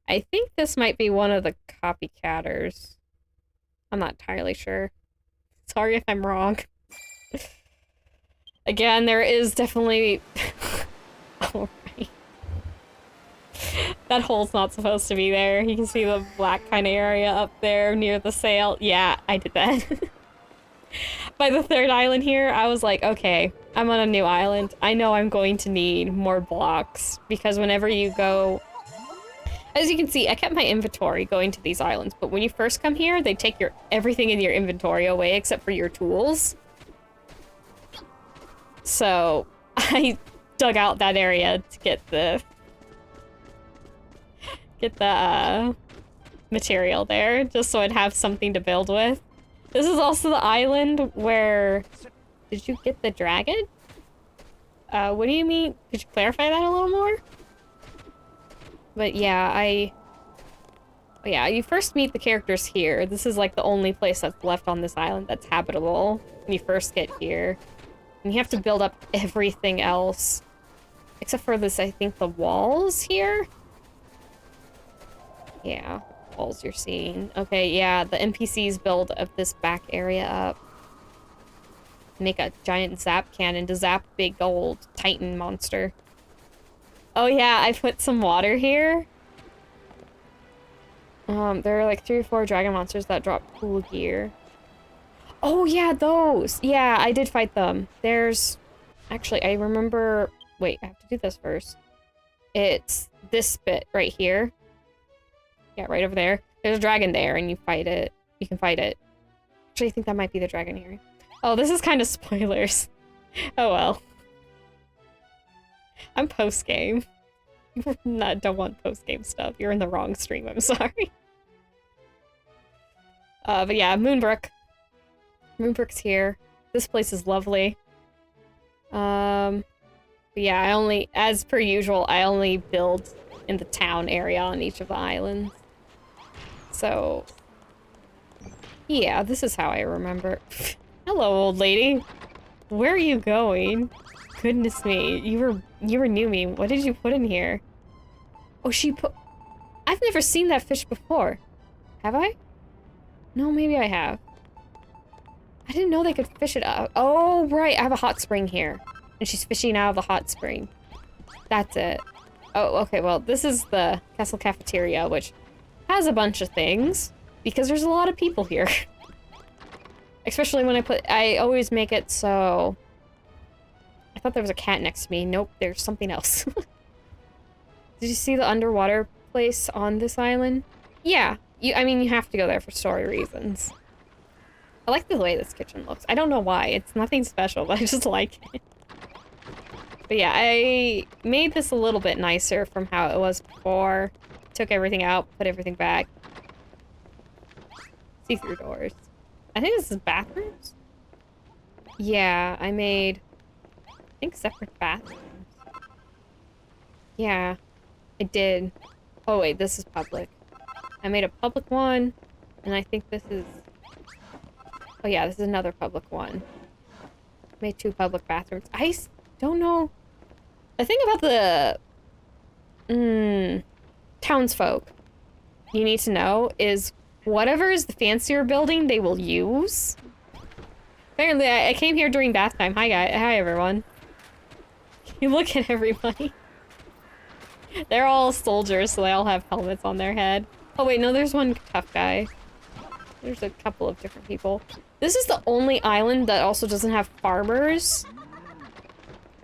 I think this might be one of the copycatters. I'm not entirely sure. Sorry if I'm wrong. Again, there is definitely... Oh, right. That hole's not supposed to be there. You can see the black kind of area up there near the sail. Yeah, I did that. By the third island here, I was like, okay, I'm on a new island. I know I'm going to need more blocks because whenever you go... As you can see, I kept my inventory going to these islands, but when you first come here, they take everything in your inventory away except for your tools. So, I dug out that area to get the material there, just so I'd have something to build with. This is also the island where... Did you get the dragon? What do you mean? Could you clarify that a little more? But yeah, yeah, you first meet the characters here. This is like the only place that's left on this island that's habitable when you first get here. And you have to build up everything else. Except for this, I think, the walls here? Yeah, walls you're seeing. Okay, yeah, the NPCs build up this back area up. Make a giant zap cannon to zap big old Titan monster. Oh yeah, I put some water here. There are like 3 or 4 dragon monsters that drop cool gear. Oh yeah, those! Yeah, I did fight them. There's... Actually, I remember... Wait, I have to do this first. It's this bit right here. Yeah, right over there. There's a dragon there, and you fight it. You can fight it. Actually, I think that might be the dragon here. Oh, this is kind of spoilers. Oh well. I'm post-game. You don't want post-game stuff. You're in the wrong stream, I'm sorry. But yeah, Moonbrook. Moonbrook's here. This place is lovely. But yeah, as per usual, I only build in the town area on each of the islands. So, yeah, this is how I remember. Hello, old lady. Where are you going? Goodness me, you were new me. What did you put in here? Oh, I've never seen that fish before. Have I? No, maybe I have. I didn't know they could fish it out. Oh, right, I have a hot spring here. And she's fishing out of the hot spring. That's it. Oh, okay, well, this is the castle cafeteria, which has a bunch of things. Because there's a lot of people here. Especially when I always make it so... I thought there was a cat next to me. Nope, there's something else. Did you see the underwater place on this island? Yeah, I mean, you have to go there for story reasons. I like the way this kitchen looks. I don't know why. It's nothing special, but I just like it. But yeah, I made this a little bit nicer from how it was before. Took everything out, put everything back. See-through doors. I think this is bathrooms? Yeah, I made, I think, separate bathrooms. Yeah, I did. Oh wait, this is public. I made a public one, and I think this is... Oh yeah, this is another public one. Made 2 public bathrooms. I don't know. The thing about the townsfolk you need to know is whatever is the fancier building they will use. Apparently, I came here during bath time. Hi everyone. You look at everybody. They're all soldiers, so they all have helmets on their head. Oh wait, no, there's one tough guy. There's a couple of different people. This is the only island that also doesn't have farmers.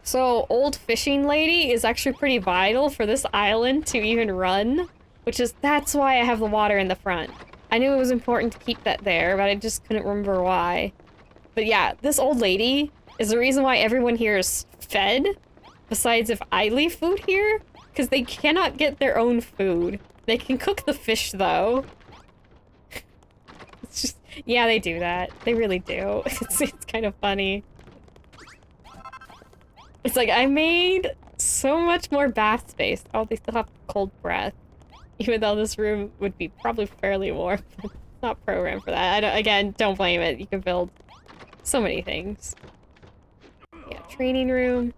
So, old fishing lady is actually pretty vital for this island to even run. That's why I have the water in the front. I knew it was important to keep that there, but I just couldn't remember why. But yeah, this old lady is the reason why everyone here is fed. Besides if I leave food here, because they cannot get their own food. They can cook the fish, though. It's just... Yeah, they do that. They really do. It's kind of funny. It's like, I made so much more bath space. Oh, they still have cold breath. Even though this room would be probably fairly warm. It's not programmed for that. Again, don't blame it. You can build so many things. Yeah, training room.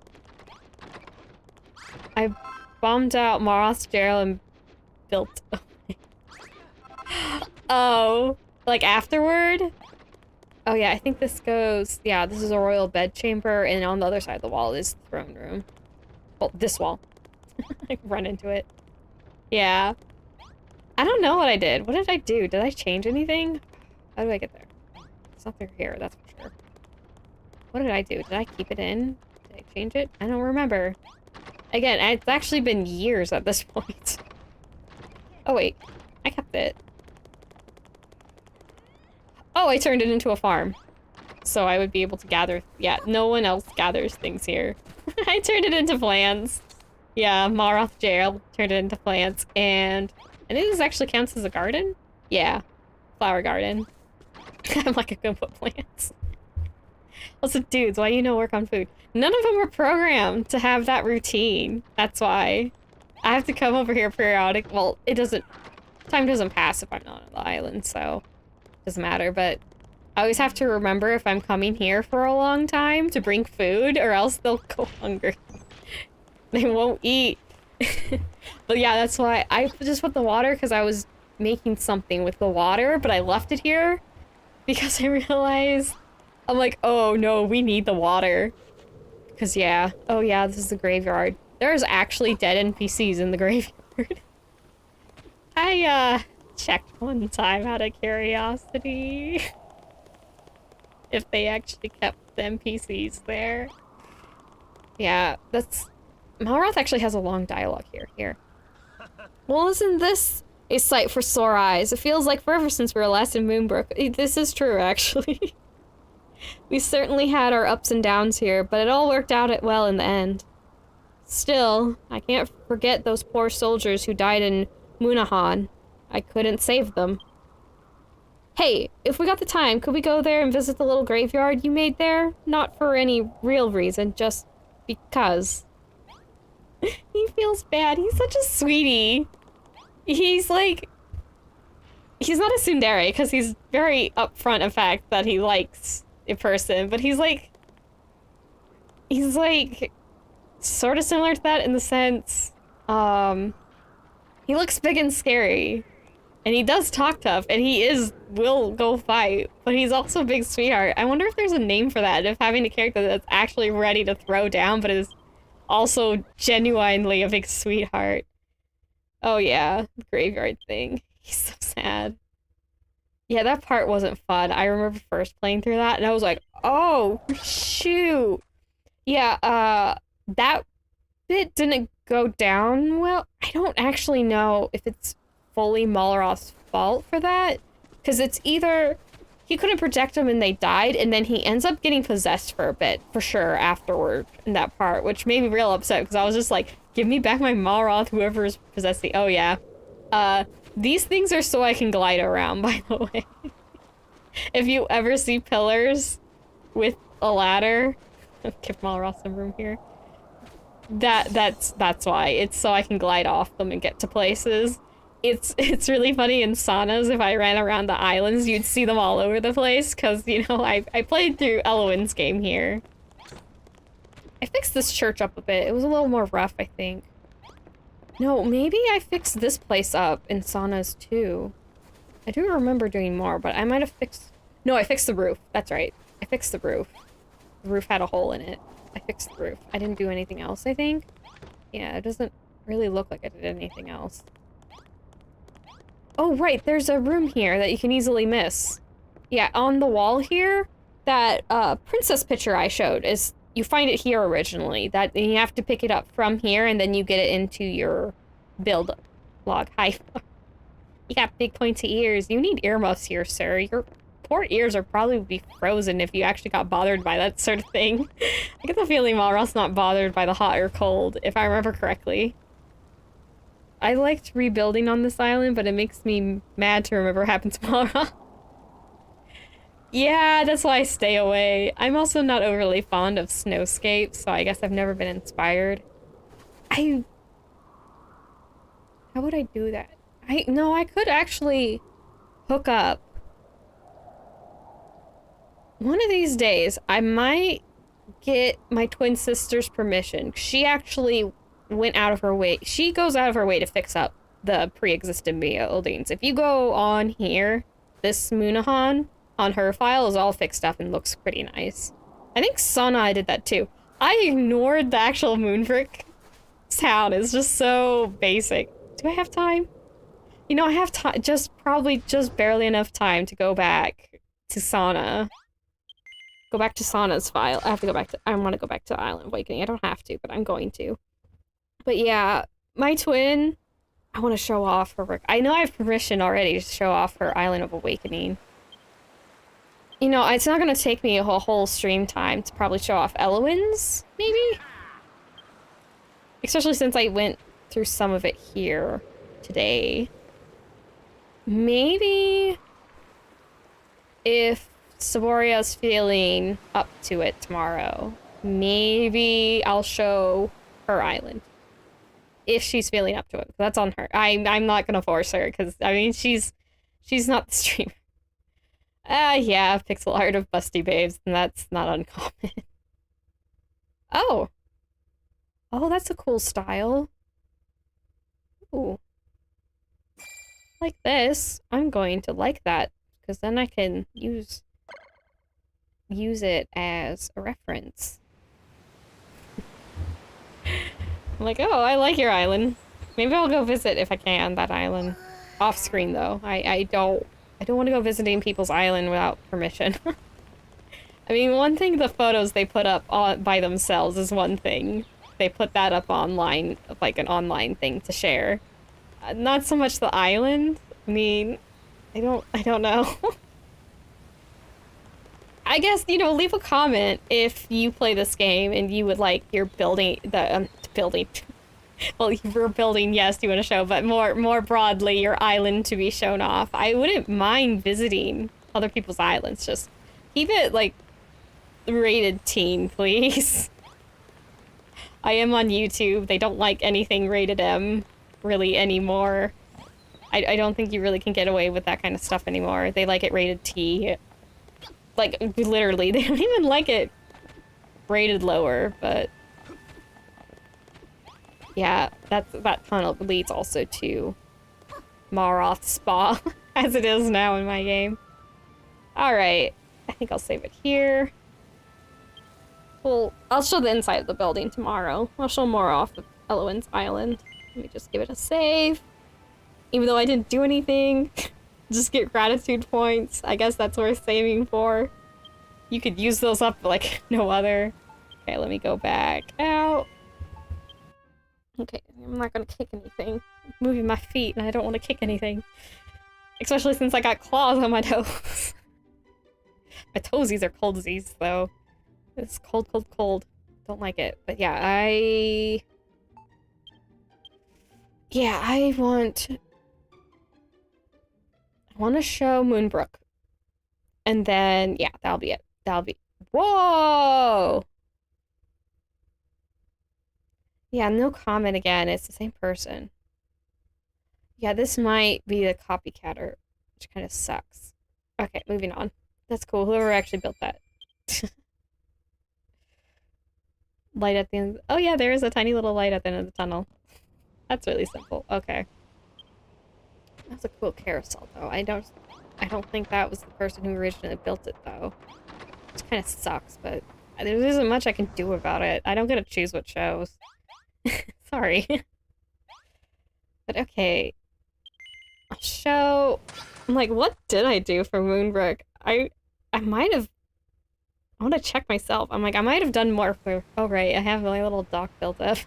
I bombed out Maros Gerald and built... Oh, like afterward? Oh yeah, I think this goes... Yeah, this is a royal bedchamber, and on the other side of the wall is the throne room. Well, this wall. I run into it. Yeah. I don't know what I did. What did I do? Did I change anything? How did I get there? It's not through here, that's for sure. What did I do? Did I keep it in? Did I change it? I don't remember. Again, it's actually been years at this point. Oh wait, I kept it. Oh, I turned it into a farm. So I would be able to gather... Yeah, no one else gathers things here. I turned it into plants. Yeah, Maroth Jail turned it into plants, and I think this actually counts as a garden? Yeah, flower garden. I'm like, I can put plants. Also, dudes, why do you know work on food? None of them were programmed to have that routine. That's why. I have to come over here periodic. Well, it doesn't... Time doesn't pass if I'm not on the island, so... Doesn't matter, but... I always have to remember if I'm coming here for a long time to bring food, or else they'll go hungry. They won't eat. But yeah, that's why I just put the water, because I was making something with the water, but I left it here because I realized... I'm like, oh no, we need the water. Because yeah. Oh yeah, this is the graveyard. There's actually dead NPCs in the graveyard. I, checked one time out of curiosity. If they actually kept the NPCs there. Yeah, that's... Malroth actually has a long dialogue here. Here. Well, isn't this a sight for sore eyes? It feels like forever since we were last in Moonbrook. This is true, actually. We certainly had our ups and downs here, but it all worked out well in the end. Still, I can't forget those poor soldiers who died in Munahan. I couldn't save them. Hey, if we got the time, could we go there and visit the little graveyard you made there? Not for any real reason, just because. He feels bad. He's such a sweetie. He's like... He's not a tsundere, because he's very upfront in fact that he likes a person, but he's like... He's like... Sort of similar to that in the sense... He looks big and scary. And he does talk tough, and he will go fight, but he's also a big sweetheart. I wonder if there's a name for that, if having a character that's actually ready to throw down, but is also genuinely a big sweetheart. Oh yeah, the graveyard thing. He's so sad. Yeah, that part wasn't fun. I remember first playing through that, and I was like, oh, shoot. Yeah, that bit didn't go down well. I don't actually know if it's fully Malroth's fault for that, because it's either he couldn't protect them and they died, and then he ends up getting possessed for a bit, for sure, afterward in that part, which made me real upset because I was just like, give me back my Malroth, whoever is possessing. Oh yeah. These things are so I can glide around, by the way. If you ever see pillars with a ladder, give Malroth some room here. That's why. It's so I can glide off them and get to places. It's really funny in saunas. If I ran around the islands, you'd see them all over the place, because, you know, I played through Elowen's game here. I fixed this church up a bit. It was a little more rough, I think. No, maybe I fixed this place up in saunas too. I do remember doing more, but I might have fixed... No, I fixed the roof. That's right. I fixed the roof. The roof had a hole in it. I fixed the roof. I didn't do anything else, I think. Yeah, it doesn't really look like I did anything else. Oh, right, there's a room here that you can easily miss. Yeah, on the wall here, that princess picture I showed is... You find it here originally. And you have to pick it up from here, and then you get it into your build log. Hi. You got big pointy ears. You need earmuffs here, sir. Your poor ears are probably be frozen if you actually got bothered by that sort of thing. I get the feeling Malroth's not bothered by the hot or cold, if I remember correctly. I liked rebuilding on this island, but it makes me mad to remember what happened to Malroth. Yeah, that's why I stay away. I'm also not overly fond of snowscapes, so I guess I've never been inspired. How would I do that? No, I could actually hook up. One of these days, I might get my twin sister's permission. She actually went out of her way. She goes out of her way to fix up the pre-existing buildings. If you go on here, this Moonahan on her file is all fixed up and looks pretty nice. I think Sonai did that too. I ignored the actual Moonbrick town. It's just so basic. Do I have time? You know, I have time, probably just barely enough time to go back to Sauna. Go back to Sauna's file. I want to go back to Island Awakening. I don't have to, but I'm going to. But yeah, my twin, I want to show off her work. I know I have permission already to show off her Island of Awakening. You know, it's not going to take me a whole stream time to probably show off Elowen's, maybe? Especially since I went through some of it here today. Maybe if Saboria's feeling up to it tomorrow, maybe I'll show her island. If she's feeling up to it. That's on her. I'm not going to force her, because, I mean, she's not the streamer. Yeah, pixel art of busty babes, and that's not uncommon. Oh. Oh, that's a cool style. Ooh. Like this. I'm going to like that, because then I can use it as a reference. I'm like, oh, I like your island. Maybe I'll go visit if I can, that island. Off screen, though. I don't want to go visiting people's island without permission. I mean, one thing, the photos they put up by themselves is one thing. They put that up online, like an online thing to share. Not so much the island. I mean, I don't know. I guess, you know, leave a comment if you play this game and you would like your building, well, you're building, yes, you want to show, but more broadly, your island to be shown off. I wouldn't mind visiting other people's islands. Just keep it, like, rated teen, please. I am on YouTube. They don't like anything rated M, really, anymore. I don't think you really can get away with that kind of stuff anymore. They like it rated T. Like, literally, they don't even like it rated lower, but... Yeah, that tunnel leads also to Malroth Spa, as it is now in my game. Alright, I think I'll save it here. Well, I'll show the inside of the building tomorrow. I'll show more off of Elowen's Island. Let me just give it a save. Even though I didn't do anything, just get gratitude points. I guess that's worth saving for. You could use those up like no other. Okay, let me go back out. Okay, I'm not gonna kick anything. I'm moving my feet and I don't want to kick anything. Especially since I got claws on my toes. My toesies are coldsies, though. It's cold, cold, cold. Don't like it. But yeah, I want to show Moonbrook. And then, yeah, that'll be it. That'll be... Whoa! Yeah, no comment again. It's the same person. Yeah, this might be the copycatter, which kind of sucks. Okay, moving on. That's cool. Whoever actually built that. Light at the end. Oh yeah, there is a tiny little light at the end of the tunnel. That's really simple. Okay. That's a cool carousel, though. I don't think that was the person who originally built it, though. Which kind of sucks, but there isn't much I can do about it. I don't get to choose what shows. Sorry. But okay. I'll show... I'm like, what did I do for Moonbrook? I might have... I want to check myself. I'm like, I might have done more for... Oh, right. I have my little dock built up.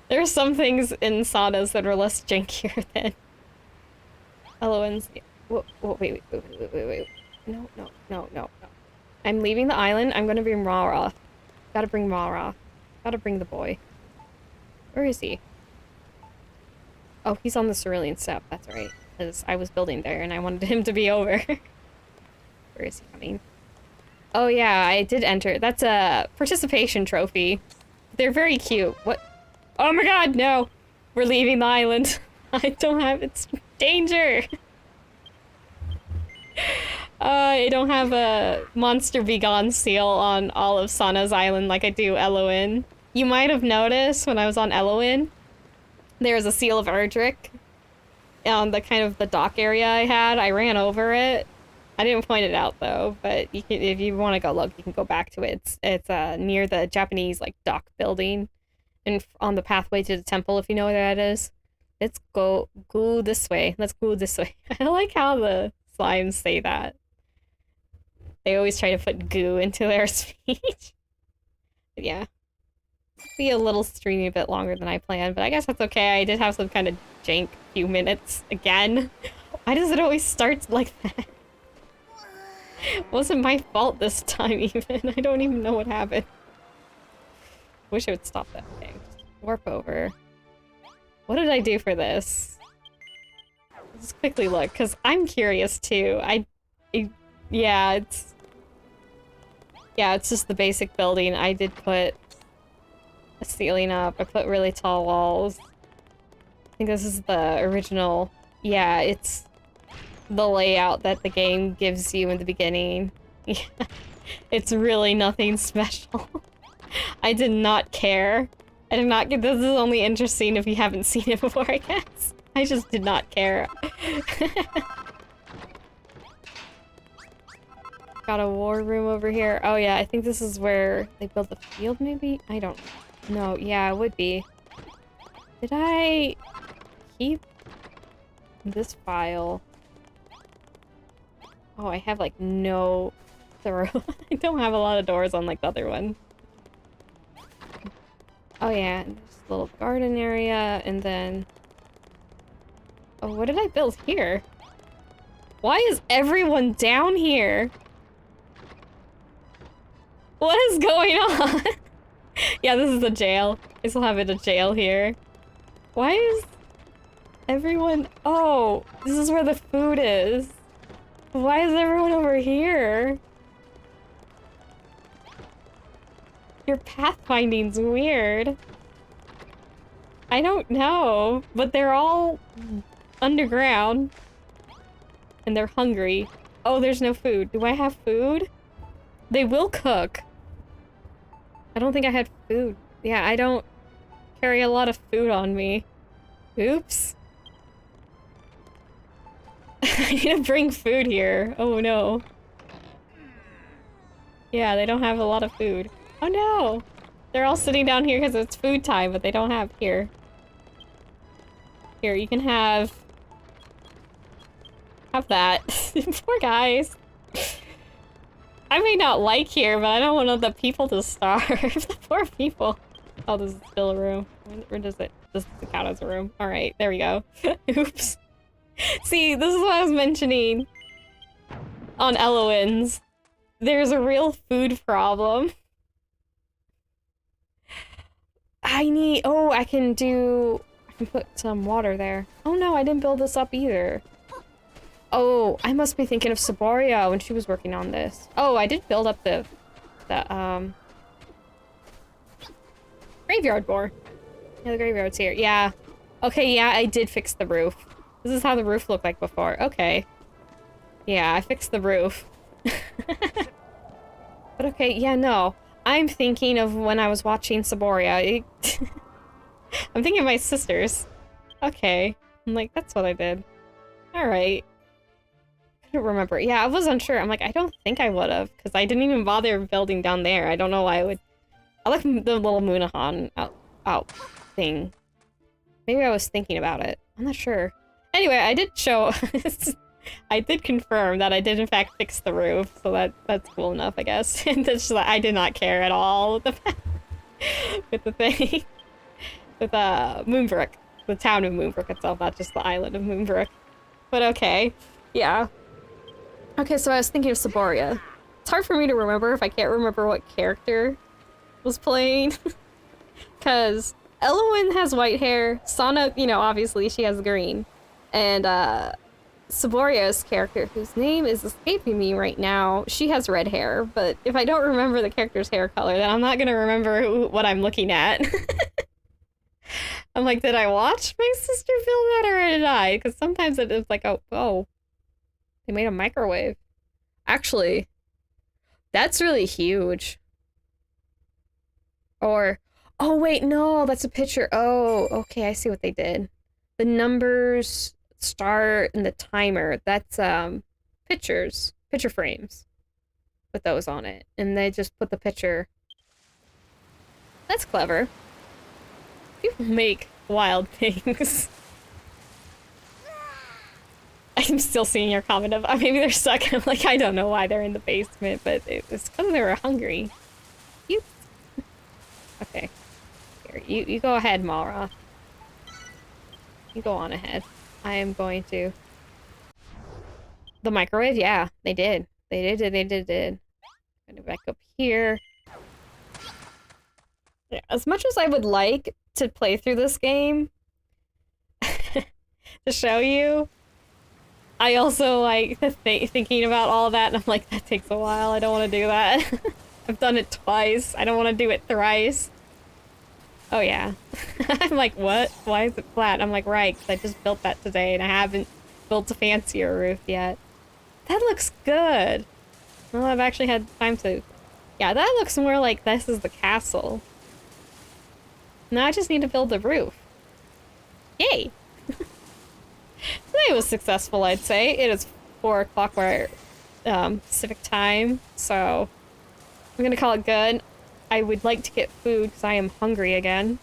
There are some things in saunas that are less jankier than LON's. Whoa, wait. No. I'm leaving the island. I'm gonna bring Rara. Gotta bring Rara. Gotta bring the boy. Where is he? Oh, he's on the Cerulean Steppe. That's right. Because I was building there and I wanted him to be over. Where is he coming? Oh yeah, I did enter. That's a participation trophy. They're very cute. What? Oh my god, no! We're leaving the island. I don't have... It's danger! I don't have a Monster Be Gone seal on all of Sana's island like I do Eloin. You might have noticed when I was on Eloin, there's a seal of Erdrick on the kind of the dock area I had. I ran over it. I didn't point it out though, but you can, if you want to go look, you can go back to it. It's near the Japanese like dock building. And on the pathway to the temple, if you know where that is. Let's go this way. Let's go this way. I like how the slimes say that. They always try to put goo into their speech. But yeah. Be a little streamy a bit longer than I planned, but I guess that's okay. I did have some kind of jank few minutes again. Why does it always start like that? Wasn't my fault this time even. I don't even know what happened. Wish I would stop that thing. Warp over. What did I do for this? Let's quickly look, because I'm curious too. Yeah, it's just the basic building. I did put a ceiling up. I put really tall walls. I think this is the original. Yeah, it's the layout that the game gives you in the beginning. Yeah, it's really nothing special. I did not care. I did not get- this is only interesting if you haven't seen it before, I guess. I just did not care. Got a war room over here. Oh yeah, I think this is where they built the field, maybe? I don't know. Yeah, it would be. Did I keep this file? Oh, I have like no thorough. I don't have a lot of doors on like the other one. Oh yeah, this little garden area, and then... Oh, what did I build here? Why is everyone down here? What is going on? Yeah, this is the jail. I still have it a jail here. Why is everyone... Oh, this is where the food is. Why is everyone over here? Your pathfinding's weird. I don't know, but they're all underground. And they're hungry. Oh, there's no food. Do I have food? They will cook. I don't think I had food. Yeah, I don't carry a lot of food on me. Oops. I need to bring food here. Oh no. Yeah, they don't have a lot of food. Oh no! They're all sitting down here because it's food time, but they don't have here. Here, you can have that. Poor guys. I may not like here, but I don't want the people to starve. The poor people. Oh, this is still a room. Where does it? This doesn't count as a room. Alright, there we go. Oops. See, this is what I was mentioning. on Elowen's. There's a real food problem. I can put some water there. Oh no, I didn't build this up either. Oh, I must be thinking of Saboria when she was working on this. Oh, I did build up the graveyard more. Yeah, the graveyard's here. Yeah. Okay, yeah, I did fix the roof. This is how the roof looked like before. Okay. Yeah, I fixed the roof. But okay, yeah, no. I'm thinking of when I was watching Saboria. I'm thinking of my sisters. Okay. I'm like, that's what I did. Alright. I don't remember. Yeah, I was unsure. I'm like, I don't think I would have, because I didn't even bother building down there. I don't know why I would. I like the little Moonahan out thing. Maybe I was thinking about it. I'm not sure. Anyway, I did show... I did confirm that I did in fact fix the roof, so that's cool enough, I guess. And that's just like, I did not care at all with the thing. With Moonbrook. The town of Moonbrook itself, not just the island of Moonbrook. But okay. Yeah. Okay, so I was thinking of Saboria. It's hard for me to remember if I can't remember what character was playing. Because Elowen has white hair, Sana, you know, obviously she has green. And Saboria's character, whose name is escaping me right now, she has red hair, but if I don't remember the character's hair color, then I'm not gonna remember what I'm looking at. I'm like, did I watch my sister film that or did I? Because sometimes it is like, oh, they made a microwave. Actually, that's really huge. Or, oh wait, no, that's a picture. Oh, okay, I see what they did. The numbers... start and the timer, that's picture frames with those on it, and they just put the picture. That's clever. People make wild things. I'm still seeing your comment of maybe they're stuck. I'm like, I don't know why they're in the basement, but it's because they were hungry. You okay, here, you go ahead, Malra. You go on ahead. I am going to... The microwave? Yeah, they did. They did. I'm gonna back up here. Yeah, as much as I would like to play through this game to show you, I also like thinking about all that, and I'm like, that takes a while. I don't want to do that. I've done it twice. I don't want to do it thrice. Oh yeah. I'm like, what? Why is it flat? I'm like, right, because I just built that today and I haven't built a fancier roof yet. That looks good. Well, I've actually had time to... Yeah, that looks more like this is the castle. Now I just need to build the roof. Yay! Today was successful, I'd say. It is 4 o'clock where Pacific time, so I'm gonna call it good. I would like to get food because I am hungry again.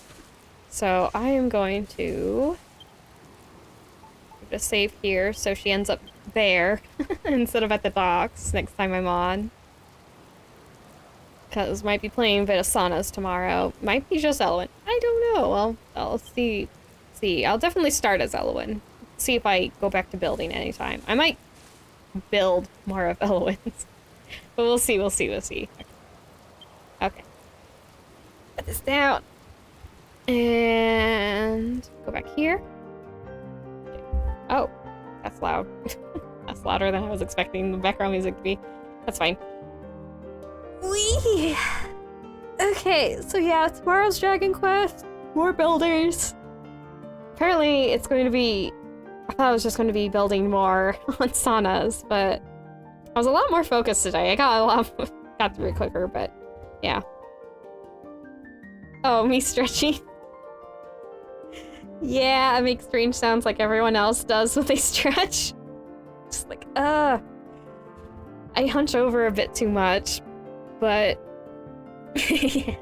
So I am going to give it a save here so she ends up there instead of at the docks next time I'm on. Because might be playing a bit of Saunas tomorrow. Might be just Elowen. I don't know. Well, I'll see. I'll definitely start as Elowen. See if I go back to building anytime. I might build more of Elowen's. But we'll see. Okay. Put this down. And go back here. Oh, that's loud. That's louder than I was expecting the background music to be. That's fine. Wee! Okay, so yeah, tomorrow's Dragon Quest. More builders. Apparently it's going to be... I thought I was just going to be building more on Saunas, but I was a lot more focused today. I got through it quicker, but yeah. Oh, me stretching. Yeah, I make strange sounds like everyone else does when they stretch. Just like, I hunch over a bit too much, but... yeah.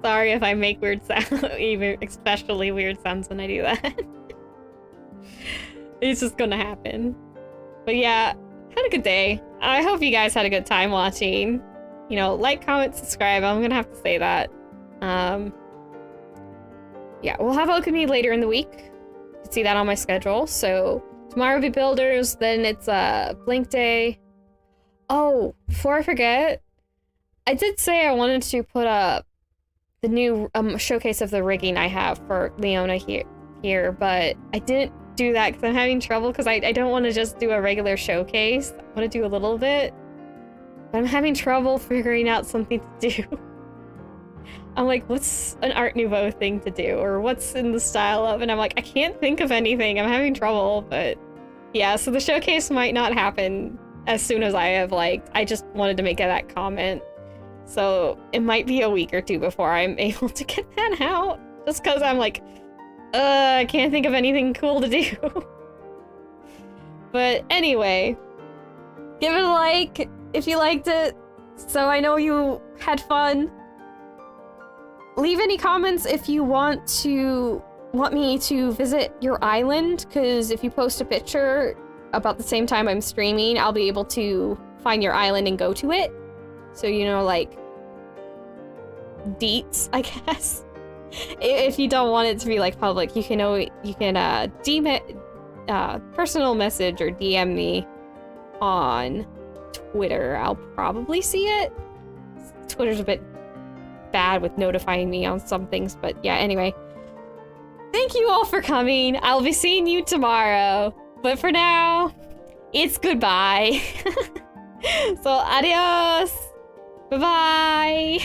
Sorry if I make weird sounds, even especially weird sounds when I do that. It's just gonna happen. But yeah, had a good day. I hope you guys had a good time watching. You know, like, comment, subscribe. I'm gonna have to say that. Yeah, we'll have alchemy later in the week. You can see that on my schedule. So Tomorrow will be Builders, then it's Blink Day. Oh, before I forget, I did say I wanted to put up the new showcase of the rigging I have for Leona here, but I didn't do that because I'm having trouble because I don't want to just do a regular showcase. I want to do a little bit, but I'm having trouble figuring out something to do. I'm like, what's an Art Nouveau thing to do? Or what's in the style of? And I'm like, I can't think of anything. I'm having trouble, but yeah, so the showcase might not happen as soon as I have liked. I just wanted to make that comment. So it might be a week or two before I'm able to get that out. Just because I'm like, I can't think of anything cool to do. But anyway, give it a like if you liked it, so I know you had fun. Leave any comments if you want me to visit your island, because if you post a picture about the same time I'm streaming, I'll be able to find your island and go to it. So, you know, like, deets, I guess. If you don't want it to be, like, public, you can personal message or DM me on Twitter. I'll probably see it. Twitter's a bit bad with notifying me on some things, but yeah, anyway. Thank you all for coming. I'll be seeing you tomorrow. But for now, it's goodbye. So, adios. Bye-bye.